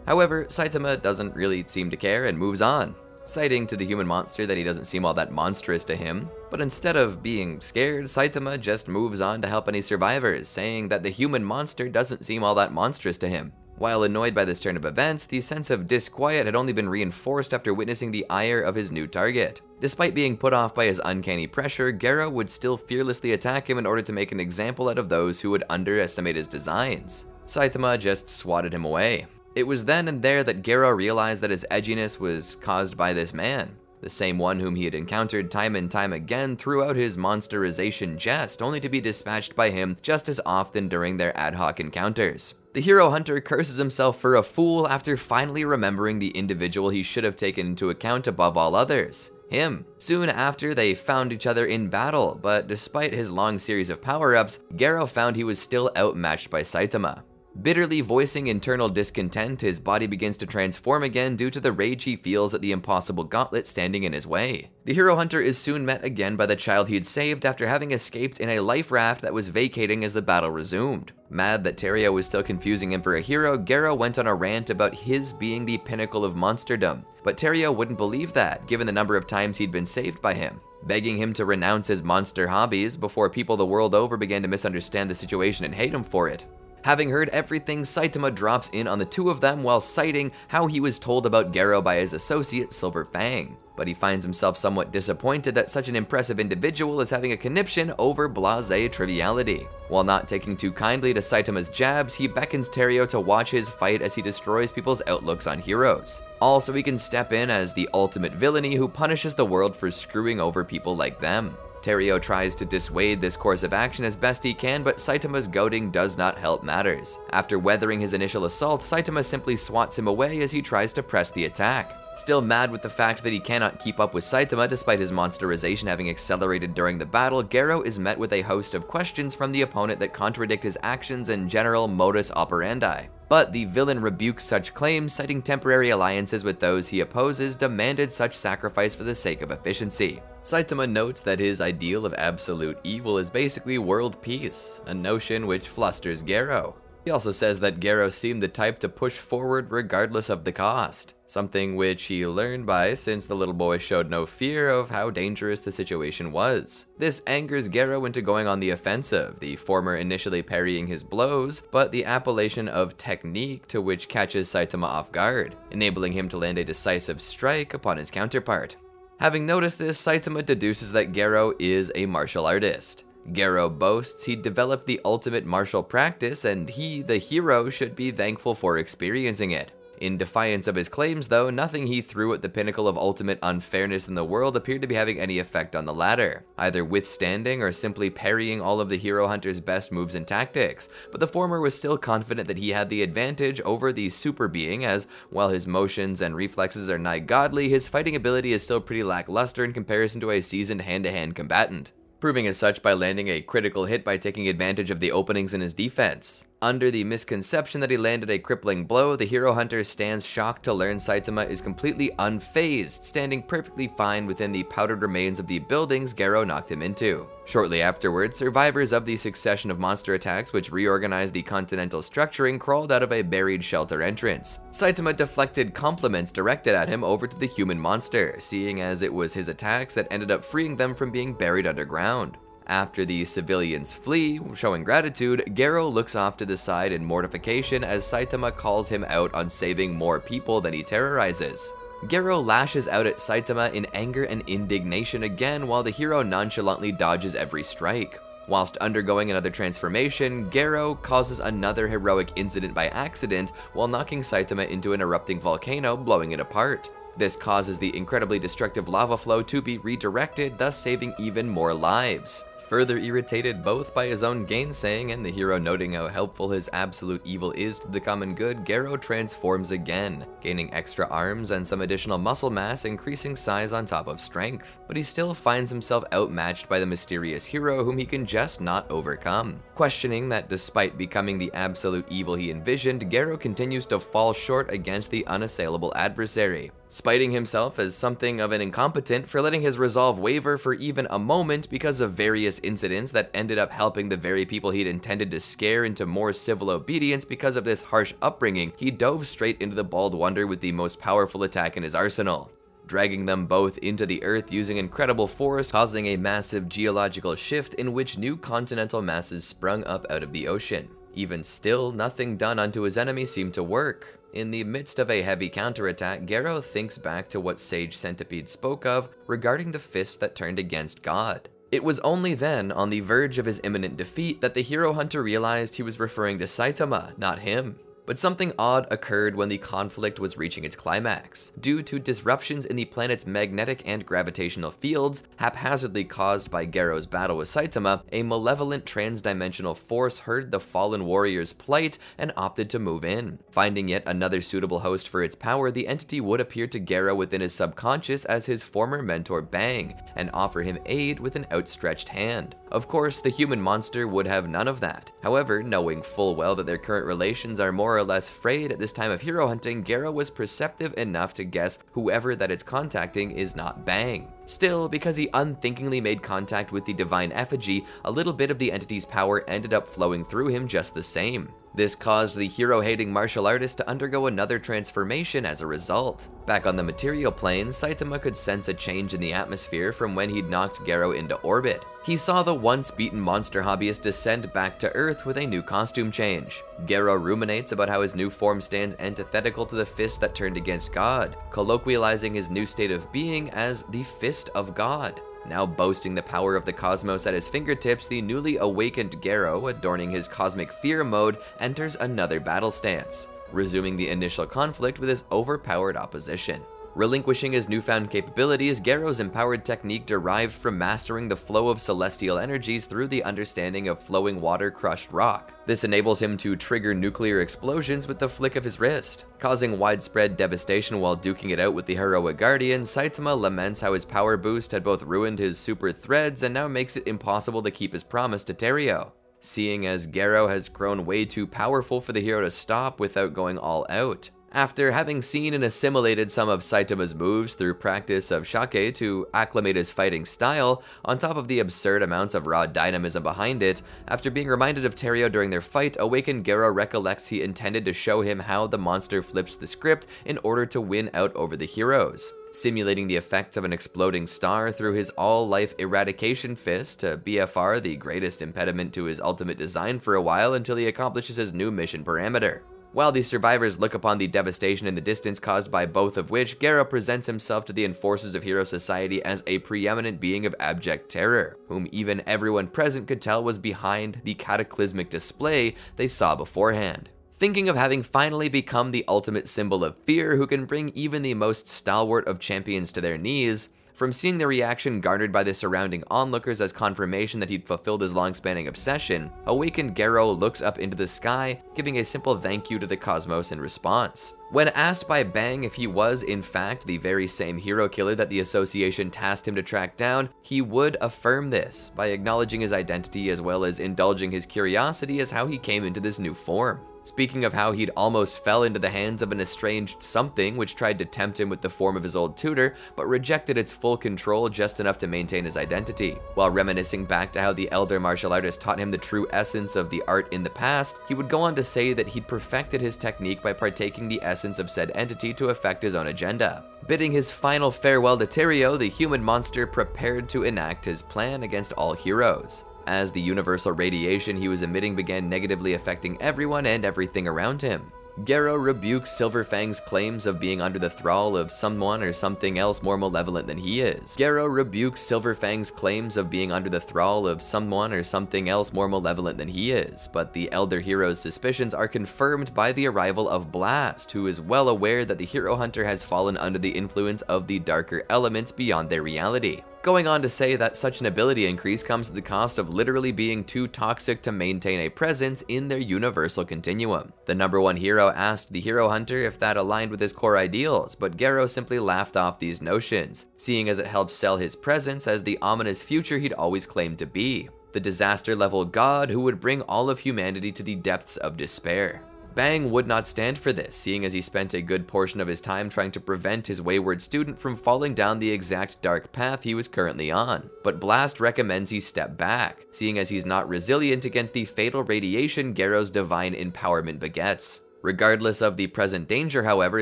However, Saitama doesn't really seem to care and moves on, citing to the human monster that he doesn't seem all that monstrous to him. But instead of being scared, Saitama just moves on to help any survivors, saying that the human monster doesn't seem all that monstrous to him. While annoyed by this turn of events, the sense of disquiet had only been reinforced after witnessing the ire of his new target. Despite being put off by his uncanny pressure, Garou would still fearlessly attack him in order to make an example out of those who would underestimate his designs. Saitama just swatted him away. It was then and there that Garou realized that his edginess was caused by this man, the same one whom he had encountered time and time again throughout his monsterization jest, only to be dispatched by him just as often during their ad hoc encounters. The hero hunter curses himself for a fool after finally remembering the individual he should have taken into account above all others, him. Soon after, they found each other in battle, but despite his long series of power-ups, Garou found he was still outmatched by Saitama. Bitterly voicing internal discontent, his body begins to transform again due to the rage he feels at the impossible gauntlet standing in his way. The hero hunter is soon met again by the child he had saved after having escaped in a life raft that was vacating as the battle resumed. Mad that Terio was still confusing him for a hero, Garou went on a rant about his being the pinnacle of monsterdom, but Terio wouldn't believe that, given the number of times he'd been saved by him, begging him to renounce his monster hobbies before people the world over began to misunderstand the situation and hate him for it. Having heard everything, Saitama drops in on the two of them while citing how he was told about Garou by his associate Silver Fang. But he finds himself somewhat disappointed that such an impressive individual is having a conniption over blasé triviality. While not taking too kindly to Saitama's jabs, he beckons Terio to watch his fight as he destroys people's outlooks on heroes. All so he can step in as the ultimate villainy who punishes the world for screwing over people like them. Terio tries to dissuade this course of action as best he can, but Saitama's goading does not help matters. After weathering his initial assault, Saitama simply swats him away as he tries to press the attack. Still mad with the fact that he cannot keep up with Saitama despite his monsterization having accelerated during the battle, Garou is met with a host of questions from the opponent that contradict his actions and general modus operandi. But the villain rebukes such claims, citing temporary alliances with those he opposes demanded such sacrifice for the sake of efficiency. Saitama notes that his ideal of absolute evil is basically world peace, a notion which flusters Gero. He also says that Gero seemed the type to push forward regardless of the cost, something which he learned by since the little boy showed no fear of how dangerous the situation was. This angers Gero into going on the offensive, the former initially parrying his blows, but the appellation of technique to which catches Saitama off guard, enabling him to land a decisive strike upon his counterpart. Having noticed this, Saitama deduces that Gero is a martial artist. Gero boasts he developed the ultimate martial practice and he, the hero, should be thankful for experiencing it. In defiance of his claims though, nothing he threw at the pinnacle of ultimate unfairness in the world appeared to be having any effect on the latter, either withstanding or simply parrying all of the hero hunter's best moves and tactics, but the former was still confident that he had the advantage over the super being as, while his motions and reflexes are nigh godly, his fighting ability is still pretty lackluster in comparison to a seasoned hand-to-hand combatant, proving as such by landing a critical hit by taking advantage of the openings in his defense. Under the misconception that he landed a crippling blow, the hero hunter stands shocked to learn Saitama is completely unfazed, standing perfectly fine within the powdered remains of the buildings Gero knocked him into. Shortly afterwards, survivors of the succession of monster attacks which reorganized the continental structuring crawled out of a buried shelter entrance. Saitama deflected compliments directed at him over to the human monster, seeing as it was his attacks that ended up freeing them from being buried underground. After the civilians flee, showing gratitude, Gero looks off to the side in mortification as Saitama calls him out on saving more people than he terrorizes. Gero lashes out at Saitama in anger and indignation again while the hero nonchalantly dodges every strike. Whilst undergoing another transformation, Gero causes another heroic incident by accident while knocking Saitama into an erupting volcano, blowing it apart. This causes the incredibly destructive lava flow to be redirected, thus saving even more lives. Further irritated both by his own gainsaying and the hero noting how helpful his absolute evil is to the common good, Gero transforms again, gaining extra arms and some additional muscle mass, increasing size on top of strength. But he still finds himself outmatched by the mysterious hero whom he can just not overcome. Questioning that despite becoming the absolute evil he envisioned, Gero continues to fall short against the unassailable adversary, spiting himself as something of an incompetent for letting his resolve waver for even a moment because of various incidents that ended up helping the very people he'd intended to scare into more civil obedience. Because of this harsh upbringing, he dove straight into the Bald Wonder with the most powerful attack in his arsenal, dragging them both into the earth using incredible force, causing a massive geological shift in which new continental masses sprung up out of the ocean. Even still, nothing done unto his enemy seemed to work. In the midst of a heavy counterattack, Gero thinks back to what Sage Centipede spoke of regarding the fist that turned against God. It was only then, on the verge of his imminent defeat, that the hero hunter realized he was referring to Saitama, not him. But something odd occurred when the conflict was reaching its climax. Due to disruptions in the planet's magnetic and gravitational fields, haphazardly caused by Gero's battle with Saitama, a malevolent trans-dimensional force heard the fallen warrior's plight and opted to move in. Finding yet another suitable host for its power, the entity would appear to Gero within his subconscious as his former mentor Bang, and offer him aid with an outstretched hand. Of course, the human monster would have none of that. However, knowing full well that their current relations are more or less frayed at this time of hero hunting, Gero was perceptive enough to guess whoever that it's contacting is not Bang. Still, because he unthinkingly made contact with the divine effigy, a little bit of the entity's power ended up flowing through him just the same. This caused the hero-hating martial artist to undergo another transformation as a result. Back on the material plane, Saitama could sense a change in the atmosphere from when he'd knocked Gero into orbit. He saw the once beaten monster hobbyist descend back to Earth with a new costume change. Gero ruminates about how his new form stands antithetical to the fist that turned against God, colloquializing his new state of being as the Fist of God. Now boasting the power of the cosmos at his fingertips, the newly awakened Gero, adorning his cosmic fear mode, enters another battle stance, resuming the initial conflict with his overpowered opposition. Relinquishing his newfound capabilities, Gero's empowered technique derived from mastering the flow of celestial energies through the understanding of flowing water crushed rock. This enables him to trigger nuclear explosions with the flick of his wrist. Causing widespread devastation while duking it out with the heroic guardian, Saitama laments how his power boost had both ruined his super threads and now makes it impossible to keep his promise to Terio. Seeing as Gero has grown way too powerful for the hero to stop without going all out. After having seen and assimilated some of Saitama's moves through practice of Shake to acclimate his fighting style, on top of the absurd amounts of raw dynamism behind it, after being reminded of Terio during their fight, awakened Garo recollects he intended to show him how the monster flips the script in order to win out over the heroes, simulating the effects of an exploding star through his all-life eradication fist to BFR the greatest impediment to his ultimate design for a while until he accomplishes his new mission parameter. While the survivors look upon the devastation in the distance caused by both of which, Garo presents himself to the enforcers of Hero Society as a preeminent being of abject terror, whom even everyone present could tell was behind the cataclysmic display they saw beforehand. Thinking of having finally become the ultimate symbol of fear who can bring even the most stalwart of champions to their knees, from seeing the reaction garnered by the surrounding onlookers as confirmation that he'd fulfilled his long-spanning obsession, awakened Garo looks up into the sky, giving a simple thank you to the cosmos in response. When asked by Bang if he was, in fact, the very same hero killer that the association tasked him to track down, he would affirm this by acknowledging his identity as well as indulging his curiosity as how he came into this new form. Speaking of how he'd almost fell into the hands of an estranged something which tried to tempt him with the form of his old tutor, but rejected its full control just enough to maintain his identity. While reminiscing back to how the elder martial artist taught him the true essence of the art in the past, he would go on to say that he'd perfected his technique by partaking the essence of said entity to effect his own agenda. Bidding his final farewell to Terio, the human monster prepared to enact his plan against all heroes, as the universal radiation he was emitting began negatively affecting everyone and everything around him. Garo rebukes Silverfang's claims of being under the thrall of someone or something else more malevolent than he is. Garo rebukes Silverfang's claims of being under the thrall of someone or something else more malevolent than he is, but the elder hero's suspicions are confirmed by the arrival of Blast, who is well aware that the hero hunter has fallen under the influence of the darker elements beyond their reality, going on to say that such an ability increase comes at the cost of literally being too toxic to maintain a presence in their universal continuum. The #1 hero asked the hero hunter if that aligned with his core ideals, but Garo simply laughed off these notions, seeing as it helped sell his presence as the ominous future he'd always claimed to be, the disaster-level god who would bring all of humanity to the depths of despair. Bang would not stand for this, seeing as he spent a good portion of his time trying to prevent his wayward student from falling down the exact dark path he was currently on. But Blast recommends he step back, seeing as he's not resilient against the fatal radiation Garo's divine empowerment begets. Regardless of the present danger, however,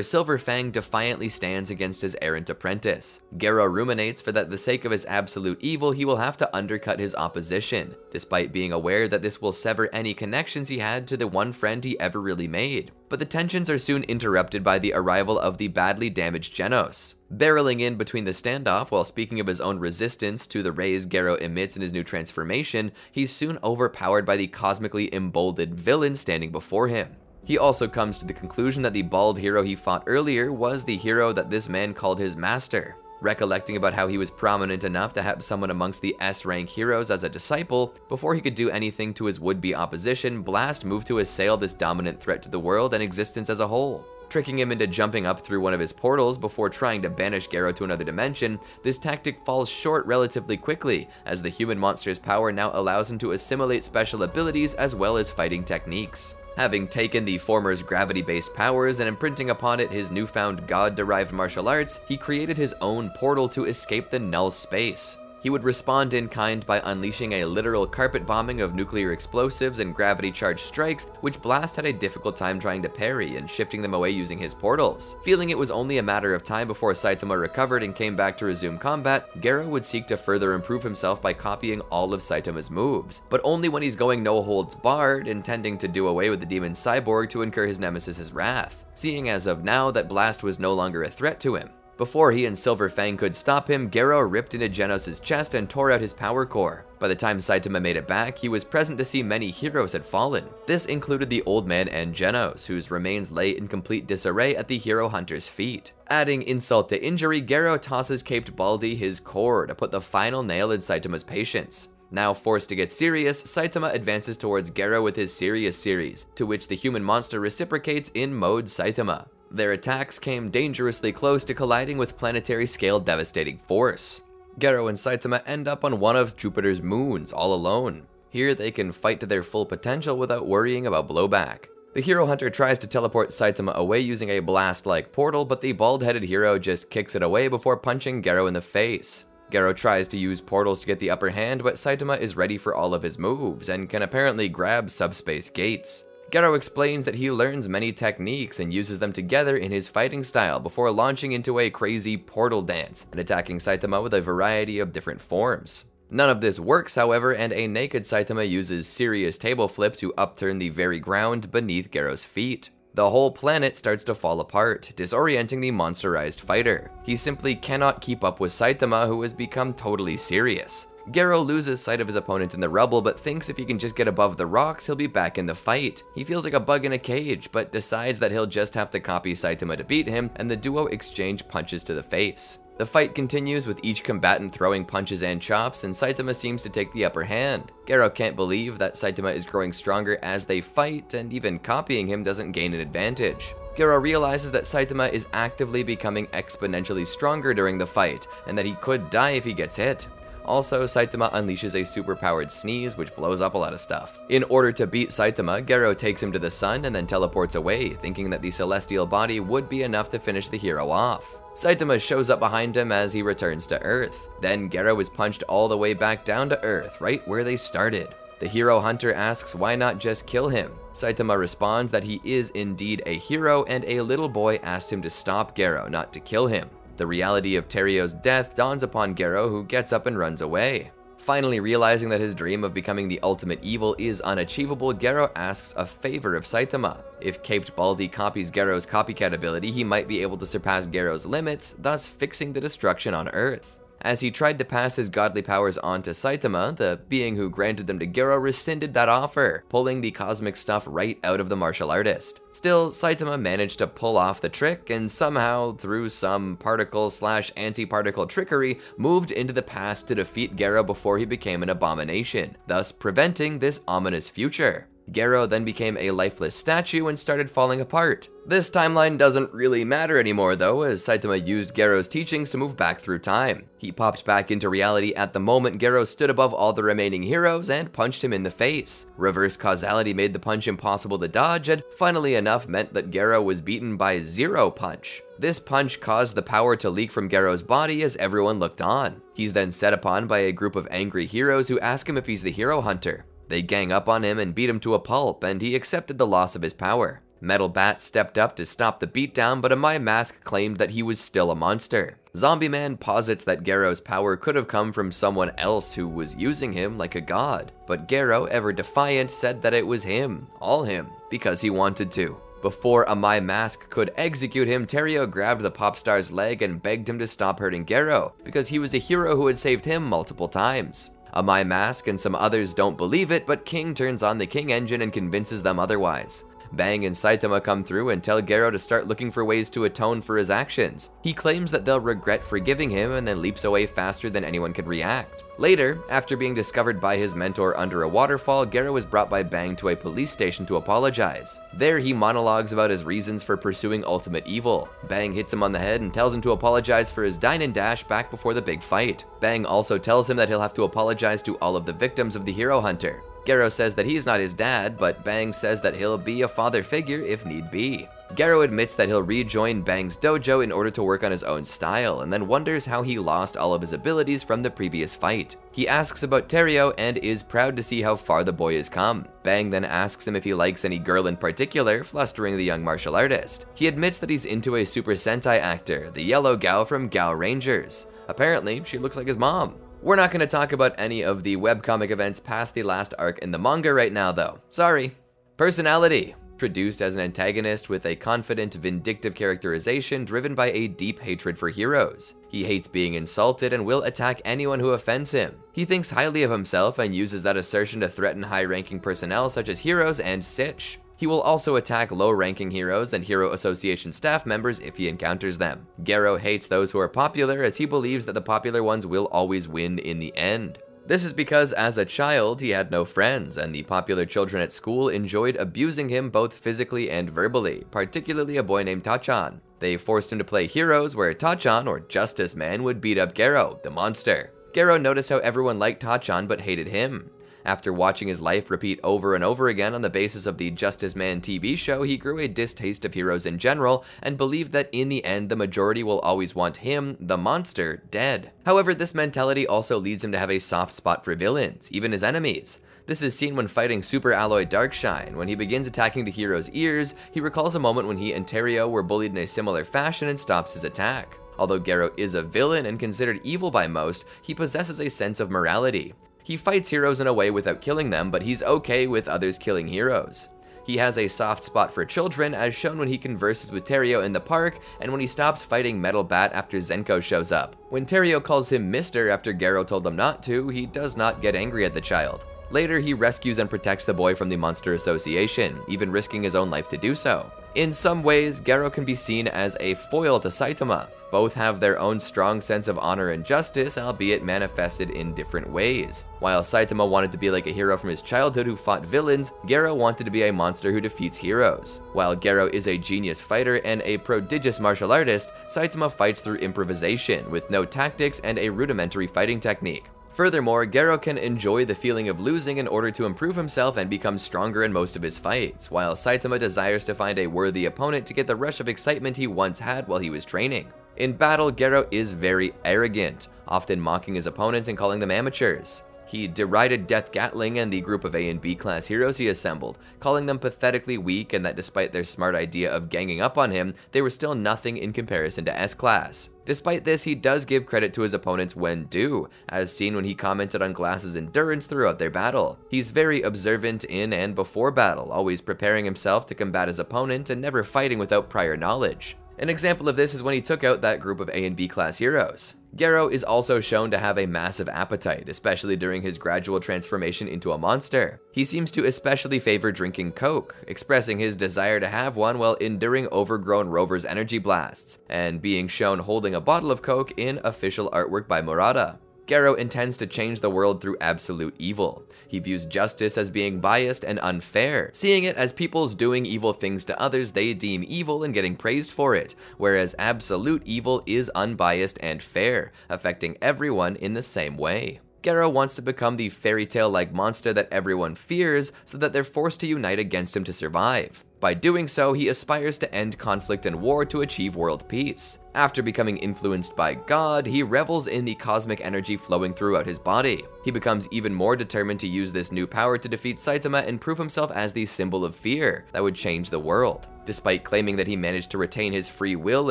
Silverfang defiantly stands against his errant apprentice. Garo ruminates for that the sake of his absolute evil he will have to undercut his opposition, despite being aware that this will sever any connections he had to the one friend he ever really made. But the tensions are soon interrupted by the arrival of the badly damaged Genos. Barreling in between the standoff while speaking of his own resistance to the rays Garo emits in his new transformation, he's soon overpowered by the cosmically emboldened villain standing before him. He also comes to the conclusion that the bald hero he fought earlier was the hero that this man called his master. Recollecting about how he was prominent enough to have someone amongst the S-rank heroes as a disciple, before he could do anything to his would-be opposition, Blast moved to assail this dominant threat to the world and existence as a whole. Tricking him into jumping up through one of his portals before trying to banish Garo to another dimension, this tactic falls short relatively quickly, as the human monster's power now allows him to assimilate special abilities as well as fighting techniques. Having taken the former's gravity-based powers and imprinting upon it his newfound god-derived martial arts, he created his own portal to escape the null space. He would respond in kind by unleashing a literal carpet bombing of nuclear explosives and gravity-charged strikes, which Blast had a difficult time trying to parry and shifting them away using his portals. Feeling it was only a matter of time before Saitama recovered and came back to resume combat, Garo would seek to further improve himself by copying all of Saitama's moves, but only when he's going no holds barred, intending to do away with the demon cyborg to incur his nemesis's wrath, seeing as of now that Blast was no longer a threat to him. Before he and Silverfang could stop him, Garo ripped into Genos' chest and tore out his power core. By the time Saitama made it back, he was present to see many heroes had fallen. This included the old man and Genos, whose remains lay in complete disarray at the hero hunter's feet. Adding insult to injury, Garo tosses Caped Baldy his core to put the final nail in Saitama's patience. Now forced to get serious, Saitama advances towards Garo with his Serious series, to which the human monster reciprocates in Mode Saitama. Their attacks came dangerously close to colliding with planetary-scale devastating force. Garo and Saitama end up on one of Jupiter's moons all alone. Here they can fight to their full potential without worrying about blowback. The hero hunter tries to teleport Saitama away using a blast-like portal, but the bald-headed hero just kicks it away before punching Gero in the face. Gero tries to use portals to get the upper hand, but Saitama is ready for all of his moves and can apparently grab subspace gates. Gero explains that he learns many techniques and uses them together in his fighting style before launching into a crazy portal dance and attacking Saitama with a variety of different forms. None of this works, however, and a naked Saitama uses serious table flip to upturn the very ground beneath Gero's feet. The whole planet starts to fall apart, disorienting the monsterized fighter. He simply cannot keep up with Saitama, who has become totally serious. Gero loses sight of his opponent in the rubble, but thinks if he can just get above the rocks, he'll be back in the fight. He feels like a bug in a cage, but decides that he'll just have to copy Saitama to beat him, and the duo exchange punches to the face. The fight continues with each combatant throwing punches and chops, and Saitama seems to take the upper hand. Gero can't believe that Saitama is growing stronger as they fight, and even copying him doesn't gain an advantage. Gero realizes that Saitama is actively becoming exponentially stronger during the fight, and that he could die if he gets hit. Also, Saitama unleashes a superpowered sneeze, which blows up a lot of stuff. In order to beat Saitama, Gero takes him to the sun and then teleports away, thinking that the celestial body would be enough to finish the hero off. Saitama shows up behind him as he returns to Earth. Then Gero is punched all the way back down to Earth, right where they started. The hero hunter asks why not just kill him. Saitama responds that he is indeed a hero, and a little boy asked him to stop Gero, not to kill him. The reality of Terio's death dawns upon Gero, who gets up and runs away. Finally realizing that his dream of becoming the ultimate evil is unachievable, Gero asks a favor of Saitama. If Caped Baldy copies Gero's copycat ability, he might be able to surpass Gero's limits, thus fixing the destruction on Earth. As he tried to pass his godly powers on to Saitama, the being who granted them to Gero rescinded that offer, pulling the cosmic stuff right out of the martial artist. Still, Saitama managed to pull off the trick and somehow, through some particle/anti-particle trickery, moved into the past to defeat Gero before he became an abomination, thus preventing this ominous future. Gero then became a lifeless statue and started falling apart. This timeline doesn't really matter anymore though, as Saitama used Gero's teachings to move back through time. He popped back into reality at the moment Gero stood above all the remaining heroes and punched him in the face. Reverse causality made the punch impossible to dodge, and funnily enough meant that Gero was beaten by Zero Punch. This punch caused the power to leak from Gero's body as everyone looked on. He's then set upon by a group of angry heroes who ask him if he's the hero hunter. They gang up on him and beat him to a pulp, and he accepted the loss of his power. Metal Bat stepped up to stop the beatdown, but Amai Mask claimed that he was still a monster. Zombie Man posits that Gero's power could have come from someone else who was using him like a god, but Gero, ever defiant, said that it was him, all him, because he wanted to. Before Amai Mask could execute him, Terio grabbed the pop star's leg and begged him to stop hurting Gero, because he was a hero who had saved him multiple times. Amai Mask and some others don't believe it, but King turns on the King engine and convinces them otherwise. Bang and Saitama come through and tell Gero to start looking for ways to atone for his actions. He claims that they'll regret forgiving him and then leaps away faster than anyone can react. Later, after being discovered by his mentor under a waterfall, Gero is brought by Bang to a police station to apologize. There, he monologues about his reasons for pursuing ultimate evil. Bang hits him on the head and tells him to apologize for his dine and dash back before the big fight. Bang also tells him that he'll have to apologize to all of the victims of the hero hunter. Gero says that he's not his dad, but Bang says that he'll be a father figure if need be. Gero admits that he'll rejoin Bang's dojo in order to work on his own style, and then wonders how he lost all of his abilities from the previous fight. He asks about Terio and is proud to see how far the boy has come. Bang then asks him if he likes any girl in particular, flustering the young martial artist. He admits that he's into a Super Sentai actor, the yellow gal from Gal Rangers. Apparently, she looks like his mom. We're not going to talk about any of the webcomic events past the last arc in the manga right now though. Sorry. Personality. Produced as an antagonist with a confident, vindictive characterization driven by a deep hatred for heroes. He hates being insulted and will attack anyone who offends him. He thinks highly of himself and uses that assertion to threaten high-ranking personnel such as heroes and Sitch. He will also attack low-ranking heroes and Hero Association staff members if he encounters them. Gero hates those who are popular, as he believes that the popular ones will always win in the end. This is because as a child, he had no friends, and the popular children at school enjoyed abusing him both physically and verbally, particularly a boy named Tachan. They forced him to play heroes where Tachan, or Justice Man, would beat up Gero, the monster. Gero noticed how everyone liked Tachan but hated him. After watching his life repeat over and over again on the basis of the Justice Man TV show, he grew a distaste of heroes in general and believed that in the end the majority will always want him, the monster, dead. However, this mentality also leads him to have a soft spot for villains, even his enemies. This is seen when fighting Super Alloy Darkshine. When he begins attacking the hero's ears, he recalls a moment when he and Terrio were bullied in a similar fashion and stops his attack. Although Garo is a villain and considered evil by most, he possesses a sense of morality. He fights heroes in a way without killing them, but he's okay with others killing heroes. He has a soft spot for children, as shown when he converses with Terrio in the park and when he stops fighting Metal Bat after Zenko shows up. When Terrio calls him Mister after Garo told him not to, he does not get angry at the child. Later, he rescues and protects the boy from the Monster Association, even risking his own life to do so. In some ways, Garo can be seen as a foil to Saitama. Both have their own strong sense of honor and justice, albeit manifested in different ways. While Saitama wanted to be like a hero from his childhood who fought villains, Garo wanted to be a monster who defeats heroes. While Garo is a genius fighter and a prodigious martial artist, Saitama fights through improvisation, with no tactics and a rudimentary fighting technique. Furthermore, Garo can enjoy the feeling of losing in order to improve himself and become stronger in most of his fights, while Saitama desires to find a worthy opponent to get the rush of excitement he once had while he was training. In battle, Garo is very arrogant, often mocking his opponents and calling them amateurs. He derided Death Gatling and the group of A and B class heroes he assembled, calling them pathetically weak and that despite their smart idea of ganging up on him, they were still nothing in comparison to S-Class. Despite this, he does give credit to his opponents when due, as seen when he commented on Glass's endurance throughout their battle. He's very observant in and before battle, always preparing himself to combat his opponent and never fighting without prior knowledge. An example of this is when he took out that group of A and B class heroes. Garo is also shown to have a massive appetite, especially during his gradual transformation into a monster. He seems to especially favor drinking Coke, expressing his desire to have one while enduring overgrown Rover's energy blasts, and being shown holding a bottle of Coke in official artwork by Murata. Garo intends to change the world through absolute evil. He views justice as being biased and unfair, seeing it as people's doing evil things to others they deem evil and getting praised for it, whereas absolute evil is unbiased and fair, affecting everyone in the same way. Garo wants to become the fairy tale-like monster that everyone fears so that they're forced to unite against him to survive. By doing so, he aspires to end conflict and war to achieve world peace. After becoming influenced by God, he revels in the cosmic energy flowing throughout his body. He becomes even more determined to use this new power to defeat Saitama and prove himself as the symbol of fear that would change the world. Despite claiming that he managed to retain his free will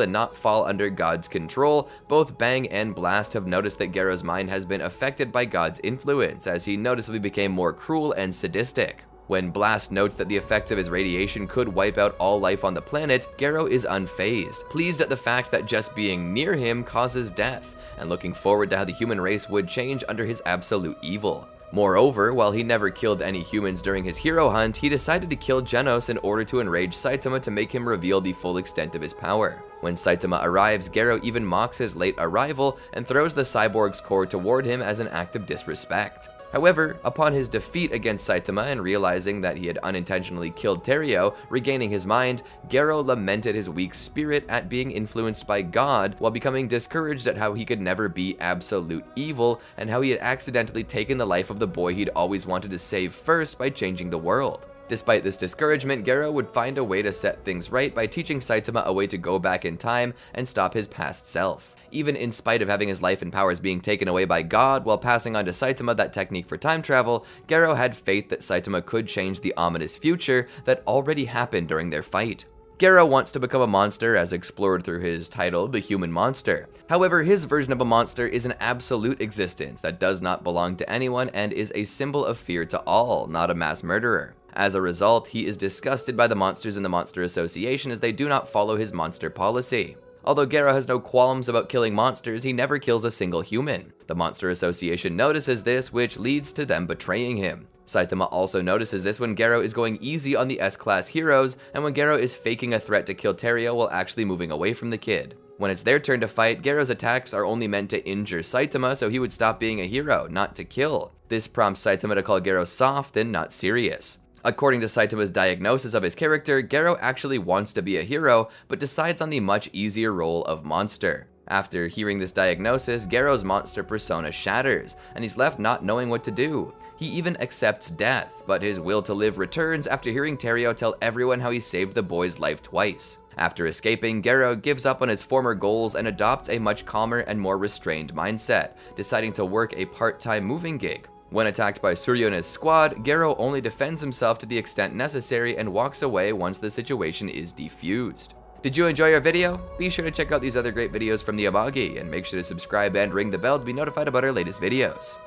and not fall under God's control, both Bang and Blast have noticed that Garo's mind has been affected by God's influence, as he noticeably became more cruel and sadistic. When Blast notes that the effects of his radiation could wipe out all life on the planet, Garo is unfazed, pleased at the fact that just being near him causes death, and looking forward to how the human race would change under his absolute evil. Moreover, while he never killed any humans during his hero hunt, he decided to kill Genos in order to enrage Saitama to make him reveal the full extent of his power. When Saitama arrives, Garo even mocks his late arrival and throws the cyborg's core toward him as an act of disrespect. However, upon his defeat against Saitama and realizing that he had unintentionally killed Terrio, regaining his mind, Garo lamented his weak spirit at being influenced by God while becoming discouraged at how he could never be absolute evil and how he had accidentally taken the life of the boy he'd always wanted to save first by changing the world. Despite this discouragement, Garo would find a way to set things right by teaching Saitama a way to go back in time and stop his past self. Even in spite of having his life and powers being taken away by God while passing on to Saitama that technique for time travel, Garo had faith that Saitama could change the ominous future that already happened during their fight. Garo wants to become a monster as explored through his title, The Human Monster. However, his version of a monster is an absolute existence that does not belong to anyone and is a symbol of fear to all, not a mass murderer. As a result, he is disgusted by the monsters in the Monster Association as they do not follow his monster policy. Although Garo has no qualms about killing monsters, he never kills a single human. The Monster Association notices this, which leads to them betraying him. Saitama also notices this when Garo is going easy on the S-Class heroes, and when Garo is faking a threat to kill Terrio while actually moving away from the kid. When it's their turn to fight, Garo's attacks are only meant to injure Saitama so he would stop being a hero, not to kill. This prompts Saitama to call Garo soft and not serious. According to Saitama's diagnosis of his character, Garo actually wants to be a hero, but decides on the much easier role of monster. After hearing this diagnosis, Garo's monster persona shatters, and he's left not knowing what to do. He even accepts death, but his will to live returns after hearing Teruo tell everyone how he saved the boy's life twice. After escaping, Garo gives up on his former goals and adopts a much calmer and more restrained mindset, deciding to work a part-time moving gig. When attacked by Suryona's squad, Garo only defends himself to the extent necessary and walks away once the situation is defused. Did you enjoy our video? Be sure to check out these other great videos from the Amagi, and make sure to subscribe and ring the bell to be notified about our latest videos.